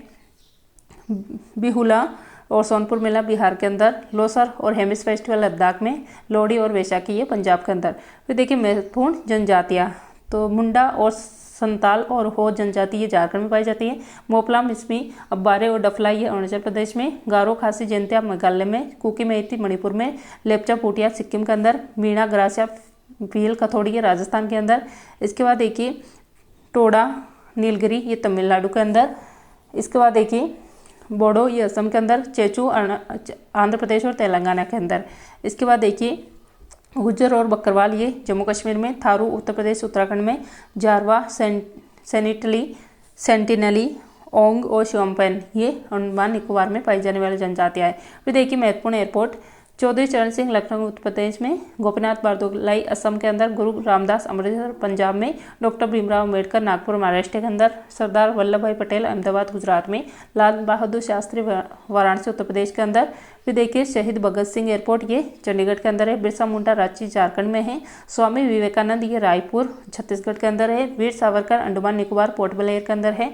बिहुला और सोनपुर मेला बिहार के अंदर। लोसर और हेमिस फेस्टिवल लद्दाख में। लोहड़ी और वैशाखी, ये पंजाब के अंदर। फिर देखिए महत्वपूर्ण जनजातियाँ, तो मुंडा और संताल और हो जनजाति, ये झारखंड में पाई जाती है। मोपला, मिसमी, अब्बारे और डफला, ये अरुणाचल प्रदेश में। गारो खासी जयंतिया मेघालय में। कुकी मेइती मणिपुर में। लेपचा पोटिया सिक्किम के अंदर। मीणा ग्रासिया भील कथोड़ी, ये राजस्थान के अंदर। इसके बाद देखिए टोडा नीलगिरी, ये तमिलनाडु के अंदर। इसके बाद देखिए बोडो, ये असम के अंदर। चेचू आंध्र प्रदेश और तेलंगाना के अंदर। इसके बाद देखिए गुज्जर और बकरवाल, ये जम्मू कश्मीर में। थारू उत्तर प्रदेश उत्तराखंड में। जारवा, सेंटिनली, ओंग और श्योम्पेन, ये अंडमान निकोबार में पाई जाने वाली जनजातियाँ हैं। फिर देखिए महत्वपूर्ण एयरपोर्ट, चौधरी चरण सिंह लखनऊ उत्तर प्रदेश में। गोपीनाथ बारदोलाई असम के अंदर। गुरु रामदास अमृतसर पंजाब में। डॉक्टर भीमराव अम्बेडकर नागपुर महाराष्ट्र के अंदर। सरदार वल्लभ भाई पटेल अहमदाबाद गुजरात में। लाल बहादुर शास्त्री वाराणसी उत्तर प्रदेश के अंदर। फिर देखिए शहीद भगत सिंह एयरपोर्ट, ये चंडीगढ़ के अंदर है। बिरसा मुंडा रांची झारखंड में है। स्वामी विवेकानंद, ये रायपुर छत्तीसगढ़ के अंदर है। वीर सावरकर अंडमान निकोबार पोर्ट ब्लेयर के अंदर है।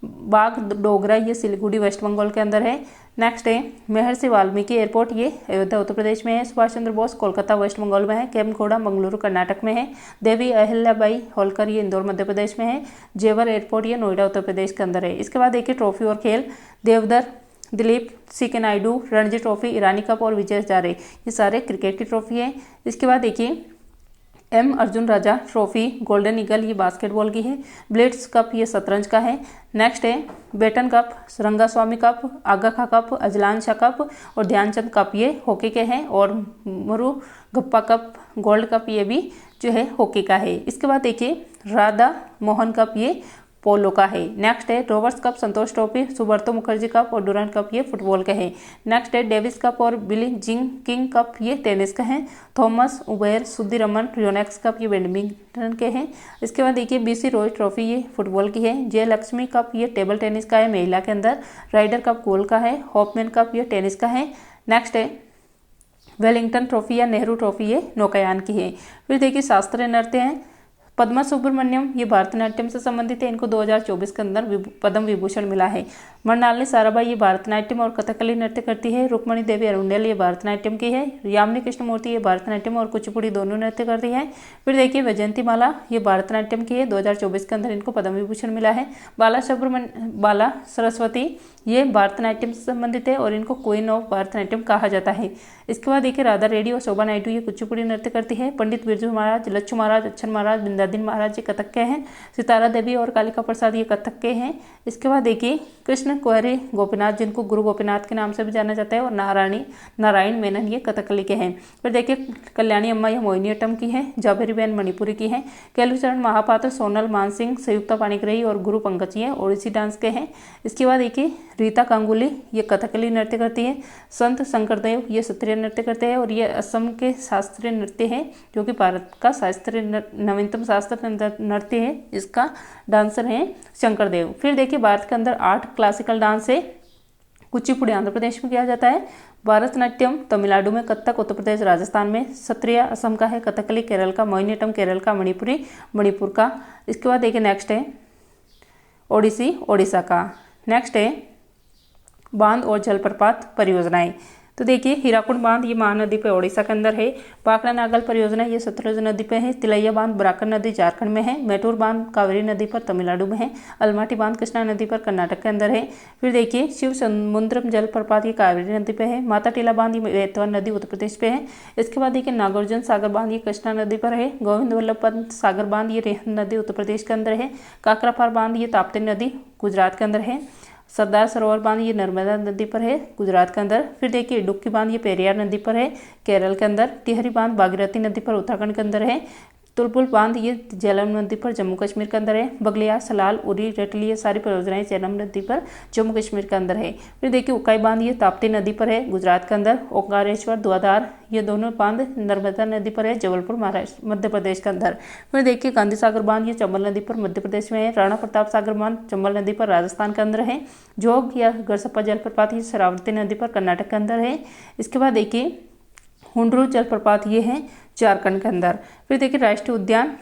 बाग डोगरा, ये सिलीगुड़ी वेस्ट बंगाल के अंदर है। नेक्स्ट है महर्षि वाल्मीकि एयरपोर्ट, ये अयोध्या उत्तर प्रदेश में है। सुभाष चंद्र बोस कोलकाता वेस्ट बंगाल में है। केम्पगौड़ा मंगलुरु कर्नाटक में है। देवी अहिल्याबाई होलकर, ये इंदौर मध्य प्रदेश में है। जेवर एयरपोर्ट, ये नोएडा उत्तर प्रदेश के अंदर है। इसके बाद देखिए ट्रॉफी और खेल, देवधर, दिलीप सीके नायडू, रणजी ट्रॉफी, ईरानी कप और विजय हजारे, ये सारे क्रिकेट की ट्रॉफी है। इसके बाद देखिए एम अर्जुन राजा ट्रॉफी गोल्डन ईगल ये बास्केटबॉल की है। ब्लिट्ज कप ये शतरंज का है। नेक्स्ट है बेटन कप, रंगास्वामी कप, आगा खा कप, अजलान शाह कप और ध्यानचंद कप ये हॉकी के हैं। और मुरुगप्पा कप गोल्ड कप ये भी जो है हॉकी का है। इसके बाद देखिए राधा मोहन कप ये पोलो का है। नेक्स्ट है रोवर्स कप, संतोष ट्रॉफी, सुब्रतो मुखर्जी कप और डुरांड कप ये फुटबॉल का है। नेक्स्ट है डेविस कप और बिली जिंग किंग कप ये टेनिस का है। Thomas Uber Sudirman Yonex cup ये बैडमिंटन के हैं। इसके बाद देखिए बीसी रॉय ट्रॉफी ये फुटबॉल की है। जय लक्ष्मी कप ये टेबल टेनिस का है महिला के अंदर। राइडर कप गोल्ड का है। हॉपमैन कप ये टेनिस का है। नेक्स्ट है वेलिंगटन ट्रॉफी या नेहरू ट्रॉफी ये नौकायान की है। फिर देखिए शास्त्रीय नृत्य हैं। पद्मा सुब्रमण्यम ये भारतनाट्यम से संबंधित है। इनको 2024 के अंदर पद्म विभूषण मिला है। मृणालिनी साराभाई ये भारतनाट्यम और कथकली नृत्य करती है। रुक्मणी देवी अरुंडेल ये भारतनाट्यम की है। यामिनी कृष्णमूर्ति ये भारतनाट्यम और कुचिपुड़ी दोनों नृत्य करती है। फिर देखिए वैजयंती माला ये भारतनाट्यम की है। 2024 के अंदर इनको पद्म विभूषण मिला है। बाला सरस्वती ये भारतनाट्यम से संबंधित है और इनको क्वीन ऑफ भारतनाट्यम कहा जाता है। इसके बाद देखिए राधा रेड्डी और शोभा नायडू ये कुचिपुड़ी नृत्य करती है। पंडित बिरजू महाराज, लच्छू महाराज, अच्छन महाराज, बिंदादिन महाराज ये कथक के हैं। सितारा देवी और कालिका प्रसाद ये कथक के हैं। इसके बाद देखिए कृष्ण कुहरी गोपीनाथ जिनको गुरु गोपीनाथ के नाम से भी जाना जाता है और नारायण मेनन ये कथकली के हैं। फिर देखिए कल्याणी अम्मा ये मोहिनीअट्टम की है। जाबेरी बहन मणिपुरी की है। केलुचरण महापात्र, सोनल मानसिंह, संयुक्ता पाणिग्रही और गुरु पंकज ये ओडिसी डांस के हैं। इसके बाद देखिए रीता गांगुली ये कथकली नृत्य करती है। संत शंकरदेव ये शास्त्रीय नृत्य करते हैं और ये असम के शास्त्रीय नृत्य है जो कि भारत का शास्त्रीय नवीनतम शास्त्रीय नृत्य है। इसका डांसर है शंकरदेव। फिर देखिए भारत के अंदर 8 क्लासिकल डांस है। कुचिपुड़ी आंध्र प्रदेश में किया जाता है। भारतनाट्यम तमिलनाडु में, कथक उत्तर प्रदेश राजस्थान में, सत्रिया असम का है, कथकली केरल का, मोहिनीअट्टम केरल का, मणिपुरी मणिपुर का। इसके बाद देखिए नेक्स्ट है ओडिसी ओडिशा का। नेक्स्ट है बांध और जलप्रपात परियोजनाएं। तो देखिए हीराकुंड बांध ये महानदी पे ओडिशा के अंदर है। पाकड़ा नागल परियोजना ये सतलुज नदी पे है। तिलैया बांध बराकर नदी झारखंड में है। मेटूर बांध कावेरी नदी पर तमिलनाडु में है। अलमाटी बांध कृष्णा नदी पर कर्नाटक के अंदर है। फिर देखिए शिव समुद्रम जलप्रपात ये कावेरी नदी पे है। माता टीला बांध ये बेतवा नदी उत्तर प्रदेश पे है। इसके बाद देखिए नागार्जुन सागर बांध ये कृष्णा नदी पर है। गोविंद वल्लभ पंत सागर बांध ये रेहन नदी उत्तर प्रदेश के अंदर है। काकरापार बांध ये ताप्ती नदी गुजरात के अंदर है। सरदार सरोवर बांध ये नर्मदा नदी पर है गुजरात के अंदर। फिर देखिए डुक्की बांध ये पेरियार नदी पर है केरल के अंदर। टिहरी बांध भागीरथी नदी पर उत्तराखंड के अंदर है। तुलपुल बांध ये झेलम नदी पर जम्मू कश्मीर के अंदर है। बगलियार, सलाल, उरी, रटली ये सारी परियोजनाएं झेलम नदी पर जम्मू कश्मीर के अंदर है। फिर देखिए उकाई बांध ये ताप्ती नदी पर है गुजरात के अंदर। ओंकारेश्वर, द्वाधार ये दोनों बांध नर्मदा नदी पर है जबलपुर महाराष्ट्र मध्य प्रदेश के अंदर। फिर देखिए गांधी सागर बांध ये चंबल नदी पर मध्य प्रदेश में है। राणा प्रताप सागर बांध चंबल नदी पर राजस्थान के अंदर है। जोग या गरसप्पा जलप्रपात ये शरावती नदी पर कर्नाटक के अंदर है। इसके बाद देखिए हुंड्रू जलप्रपात ये है झारखंड के अंदर। फिर देखिए राष्ट्रीय उद्यान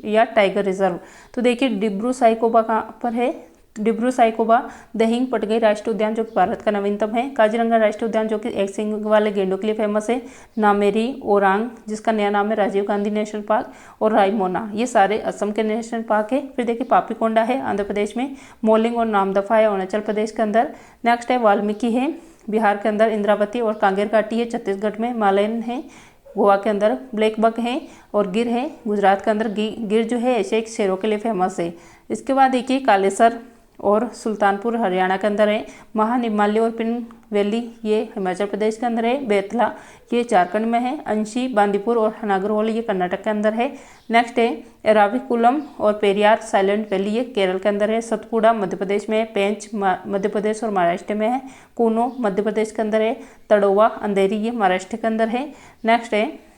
या टाइगर रिजर्व। तो देखिए डिब्रू साइकोबा कहाँ पर है। डिब्रू साइकोबा दहिंग पटगई राष्ट्रीय उद्यान जो कि भारत का नवीनतम है। काजीरंगा राष्ट्रीय उद्यान जो कि एक सिंग वाले गेंडों के लिए फेमस है। नामेरी, ओरांग जिसका नया नाम है राजीव गांधी नेशनल पार्क और रायमोना ये सारे असम के नेशनल पार्क है। फिर देखिए पापीकोंडा है आंध्र प्रदेश में। मोलिंग और नामदफा है अरुणाचल प्रदेश के अंदर। नेक्स्ट है वाल्मीकि है बिहार के अंदर। इंद्रावती और कांगेर घाटी है छत्तीसगढ़ में। मालैन है गोवा के अंदर। ब्लैक बक है और गिर है गुजरात के अंदर। गिर जो है एशिया के शेरों के लिए फेमस है। इसके बाद देखिए कालेसर और सुल्तानपुर हरियाणा के अंदर है। महानिमाल्य और पिन वैली ये हिमाचल प्रदेश के अंदर है। बेतला ये झारखंड में है। अंशी, बांदीपुर और नागरहोल ये कर्नाटक के अंदर है। नेक्स्ट है एराविकुलम और पेरियार साइलेंट वैली ये केरल के अंदर है। सतपुड़ा मध्य प्रदेश में है। पेंच मध्य प्रदेश और महाराष्ट्र में है। कूनो मध्य प्रदेश के अंदर है। तड़ोवा अंधेरी ये महाराष्ट्र के अंदर है। नेक्स्ट है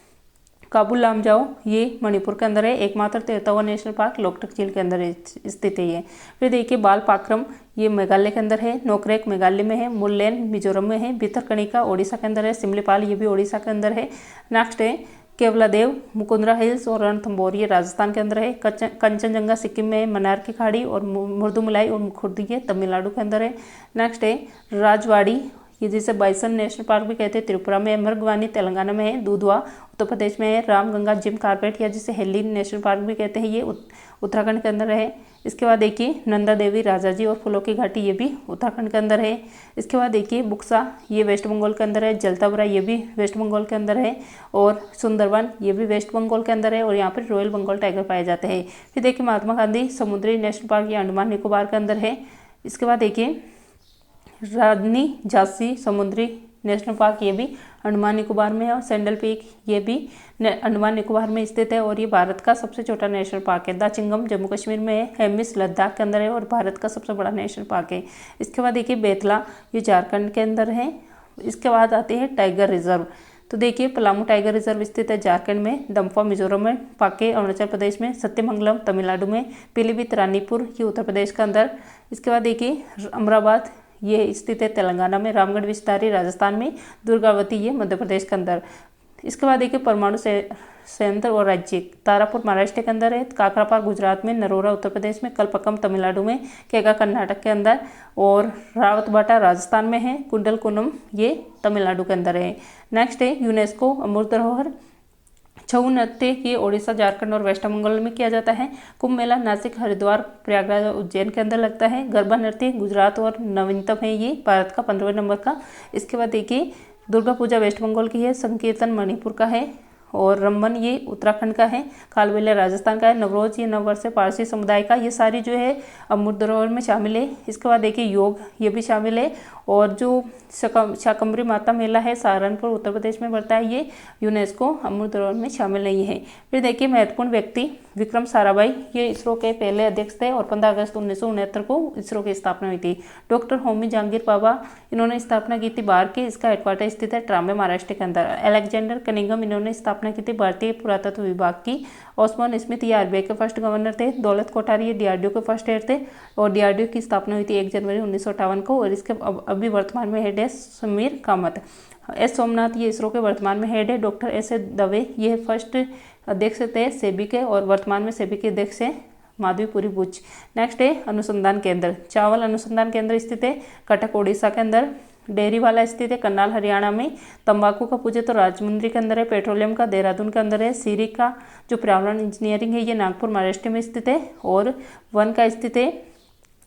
काबुल लामजाओ ये मणिपुर के अंदर है। एकमात्र तैरता हुआ नेशनल पार्क लोकटक झील के अंदर स्थित है ये। फिर देखिए बाल पाक्रम ये मेघालय के अंदर है। नोकरेक मेघालय में है। मुल्लैन मिजोरम में है। भितरकनिका ओडिशा के अंदर है। सिमलीपाल ये भी ओडिशा के अंदर है। नेक्स्ट है केवलादेव मुकुंदरा हिल्स और रणथंबोर ये राजस्थान के अंदर है। कंचनजंगा सिक्किम में है। मनार की खाड़ी और मुर्दुमलाई और मुखुर्दी ये तमिलनाडु के अंदर है। नेक्स्ट है राजवाड़ी ये जिसे बाइसन नेशनल पार्क भी कहते हैं, त्रिपुरा में है। मृगवानी तेलंगाना में है। दुधवा उत्तर प्रदेश में है। रामगंगा जिम कार्पेट या जिसे हेली नेशनल पार्क भी कहते हैं, ये उत्तराखंड के अंदर है। इसके बाद देखिए नंदा देवी, राजाजी और फूलों की घाटी, ये भी उत्तराखंड के अंदर है। इसके बाद देखिए बुक्सा, ये वेस्ट बंगाल के अंदर है। जलतावरा, ये भी वेस्ट बंगाल के अंदर है। और सुंदरवन, ये भी वेस्ट बंगाल के अंदर है। और यहाँ पर रॉयल बंगाल टाइगर पाए जाते हैं। फिर देखिए महात्मा गांधी समुद्री नेशनल पार्क, ये अंडमान निकोबार के अंदर है। इसके बाद देखिए रानी झांसी समुद्री नेशनल पार्क, ये भी अंडमान निकोबार में है। और सैंडल पीक, ये भी अंडमान निकोबार में स्थित है और ये भारत का सबसे छोटा नेशनल पार्क है। द चिंगम जम्मू कश्मीर में है। हेमिस लद्दाख के अंदर है और भारत का सबसे बड़ा नेशनल पार्क है। इसके बाद देखिए बेतला, ये झारखंड के अंदर है। इसके बाद आते हैं टाइगर रिजर्व। तो देखिए पलामू टाइगर रिजर्व स्थित है झारखंड में। दम्फा मिजोरम में। पाके अरुणाचल प्रदेश में। सत्यमंगलम तमिलनाडु में। पीलीभीत रानीपुर, ये उत्तर प्रदेश के अंदर। इसके बाद देखिए अमराबाद, ये स्थित है तेलंगाना में। रामगढ़ विस्तारी राजस्थान में। दुर्गावती, ये मध्य प्रदेश के अंदर। इसके बाद देखिए परमाणु संयंत्र और राज्य, तारापुर महाराष्ट्र के अंदर है। काकरापार गुजरात में। नरोरा उत्तर प्रदेश में। कलपक्कम तमिलनाडु में। केगा कर्नाटक के अंदर। और रावतबाटा राजस्थान में है। कुंडलकुनम, ये तमिलनाडु के अंदर है। नेक्स्ट है यूनेस्को अमूर्त धरोहर। छऊ नृत्य, ये ओडिशा, झारखंड और वेस्ट बंगाल में किया जाता है। कुंभ मेला नासिक, हरिद्वार, प्रयागराज और उज्जैन के अंदर लगता है। गरबा नृत्य गुजरात और नवीनतम है, ये भारत का 15वें नंबर का। इसके बाद देखिए दुर्गा पूजा वेस्ट बंगाल की है। संकीर्तन मणिपुर का है। और रमन, ये उत्तराखंड का है। कालबेलिया राजस्थान का है। नवरोज, ये नववर्ष है पारसी समुदाय का। ये सारी जो है अमूर्त धरोहर में शामिल है। इसके बाद देखिए योग, ये भी शामिल है। और जो शाकंभरी माता मेला है सहारनपुर उत्तर प्रदेश में पड़ता है, ये यूनेस्को अमूर्त धरोहर में शामिल नहीं है। फिर देखिए महत्वपूर्ण व्यक्ति विक्रम साराभाई, ये इसरो के पहले अध्यक्ष थे और 15 अगस्त 1969 को इसरो की स्थापना हुई थी। डॉक्टर होमी जहांगीर बाबा, इन्होंने स्थापना की थी बाहर के। इसका हेडक्वार्टर स्थित है ट्रामे महाराष्ट्र के अंदर। अलेक्जेंडर कनिंघम, इन्होंने स्थापना की थी भारतीय पुरातत्व विभाग की। ऑस्मान स्मिथ, ये आरबीआई के फर्स्ट गवर्नर थे। दौलत कोठारी, ये डीआरडीओ के फर्स्ट हेड थे। और डीआरडीओ की स्थापना हुई थी 1 जनवरी 1958 को। और इसके अभी वर्तमान में हेड है समीर कामत। एस सोमनाथ, ये इसरो के वर्तमान में हेड है। डॉक्टर एस ए दवे, ये फर्स्ट अध्यक्ष थे सेबी के और वर्तमान में सेबी के अध्यक्ष है माधवीपुरी बुच। नेक्स्ट है अनुसंधान केंद्र। चावल अनुसंधान केंद्र स्थित है कटक ओडिशा के अंदर। डेयरी वाला स्थित है करनाल हरियाणा में। तंबाकू का पूजे तो राजमुंद्री के अंदर है। पेट्रोलियम का देहरादून के अंदर है। सीरी का जो पर्यावरण इंजीनियरिंग है, ये नागपुर महाराष्ट्र में स्थित है। और वन का स्थित है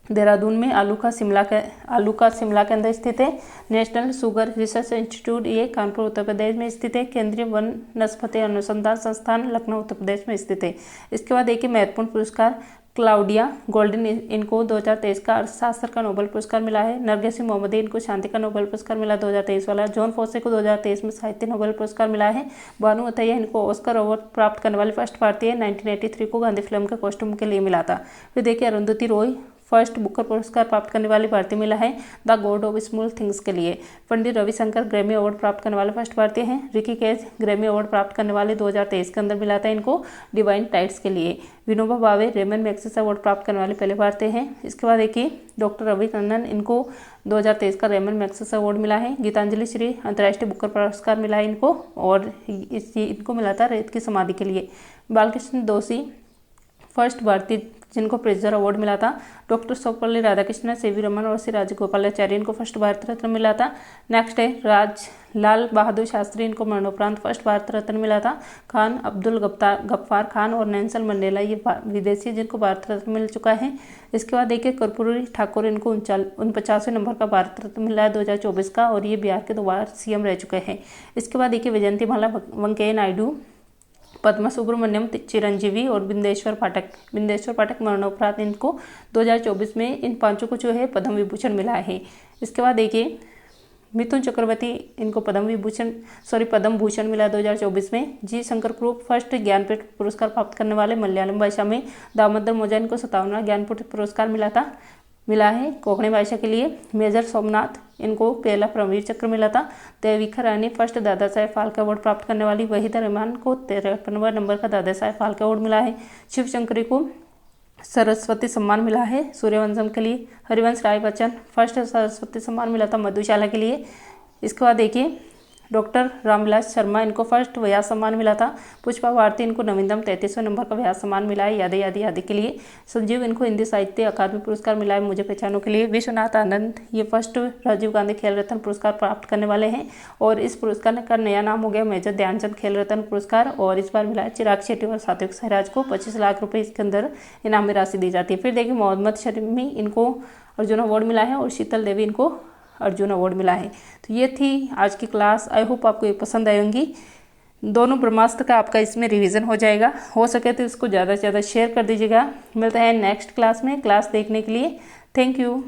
देहरादून में। आलू का शिमला के अंदर स्थित है। नेशनल शुगर रिसर्च इंस्टीट्यूट, ये कानपुर उत्तर प्रदेश में स्थित है। केंद्रीय वनस्पति अनुसंधान संस्थान लखनऊ उत्तर प्रदेश में स्थित है। इसके बाद देखिए महत्वपूर्ण पुरस्कार। क्लाउडिया गोल्डन, इनको 2023 का अर्थशास्त्र का नोबेल पुरस्कार मिला है। नरगिस मोहम्मदी, इनको शांति का नोबेल पुरस्कार मिला 2023 वाला। जॉन फोसे को 2023 में साहित्य नोबेल पुरस्कार मिला है। भानु अथैया, इनको ऑस्कर अवार्ड प्राप्त करने वाले फर्स्ट भारतीय। 1983 को गांधी फिल्म के कॉस्ट्यूम के लिए मिला था। फिर देखिए अरुंधति रॉय, फर्स्ट बुकर पुरस्कार प्राप्त करने वाली भारतीय महिला है the God of small things के लिए। पंडित रविशंकर ग्रैमी अवार्ड प्राप्त करने वाले फर्स्ट भारतीय हैं। रिकी कैच ग्रैमी अवार्ड प्राप्त करने वाले 2023 के अंदर मिला था इनको डिवाइन टाइट्स के लिए। Vinoba Bhave Ramon Magsaysay award प्राप्त करने वाले पहले भारतीय हैं। इसके बाद देखिए डॉक्टर रवि कन्नन, इनको 2023 का रेमन मैग्सेसे अवार्ड मिला है। गीतांजलि श्री अंतर्राष्ट्रीय बुकर पुरस्कार मिला है इनको और इनको मिला था रेत की समाधि के लिए। बालकृष्ण दोषी फर्स्ट भारतीय जिनको प्रेजर अवार्ड मिला था। डॉक्टर सर्वपल्ली राधाकृष्णन, सीवी रमन और श्री राजगोपालाचार्य, इनको फर्स्ट भारत रत्न मिला था। नेक्स्ट है लाल बहादुर शास्त्री, इनको मरणोपरांत फर्स्ट भारत रत्न मिला था। खान अब्दुल गफ्फार खान और नेल्सन मंडेला, ये विदेशी जिनको भारत रत्न मिल चुका है। इसके बाद देखिए कर्पूरी ठाकुर, इनको 49वें नंबर का भारत रत्न मिला है 2024 का और ये बिहार के 2 बार सीएम रह चुके हैं। इसके बाद देखिए वैजयंती माला वेंकैया नायडू, पद्मा सुब्रमण्यम, चिरंजीवी और बिंदेश्वर पाठक मरणोपरांत इनको 2024 में इन 5 को जो है पद्म विभूषण मिला है। इसके बाद देखिए मिथुन चक्रवर्ती, इनको पद्म भूषण मिला 2024 में। जी शंकर प्रभु फर्स्ट ज्ञानपीठ पुरस्कार प्राप्त करने वाले मलयालम भाषा में। दामोदर मोजा, इनको 57वां ज्ञानपीठ पुरस्कार मिला है कोंकणी भाषा के लिए। मेजर सोमनाथ, इनको पहला परमवीर चक्र मिला था। देविका रानी फर्स्ट दादा साहेब फाल्के अवार्ड प्राप्त करने वाली। वहीदा रहमान को 53वां नंबर का दादा साहेब फाल्के अवार्ड मिला है। शिव शंकरी को सरस्वती सम्मान मिला है सूर्यवंशम के लिए। हरिवंश राय बच्चन फर्स्ट सरस्वती सम्मान मिला था मधुशाला के लिए। इसके बाद देखिए डॉक्टर रामविलास शर्मा इनको फर्स्ट व्यास सम्मान मिला था। पुष्पा भारती इनको नवीनतम 33वें नंबर का व्यास सम्मान मिला है यादें यादें यादें के लिए। संजीव इनको हिंदी साहित्य अकादमी पुरस्कार मिला है मुझे पहचानों के लिए। विश्वनाथ आनंद ये फर्स्ट राजीव गांधी खेल रत्न पुरस्कार प्राप्त करने वाले हैं और इस पुरस्कार का नया नाम हो गया मेजर ध्यानचंद खेल रत्न पुरस्कार। और इस बार मिला है चिराग शेट्टी और सात्विक साईराज को 25 लाख रुपये इसके अंदर इनामी राशि दी जाती है। फिर देखिए मोहम्मद शमी इनको अर्जुन अवार्ड मिला है और शीतल देवी इनको अर्जुन अवार्ड मिला है। तो ये थी आज की क्लास। आई होप आपको ये पसंद आई होंगी। दोनों ब्रह्मास्त्र का आपका इसमें रिवीजन हो जाएगा। हो सके तो इसको ज़्यादा से ज़्यादा शेयर कर दीजिएगा। मिलते हैं नेक्स्ट क्लास में। क्लास देखने के लिए थैंक यू।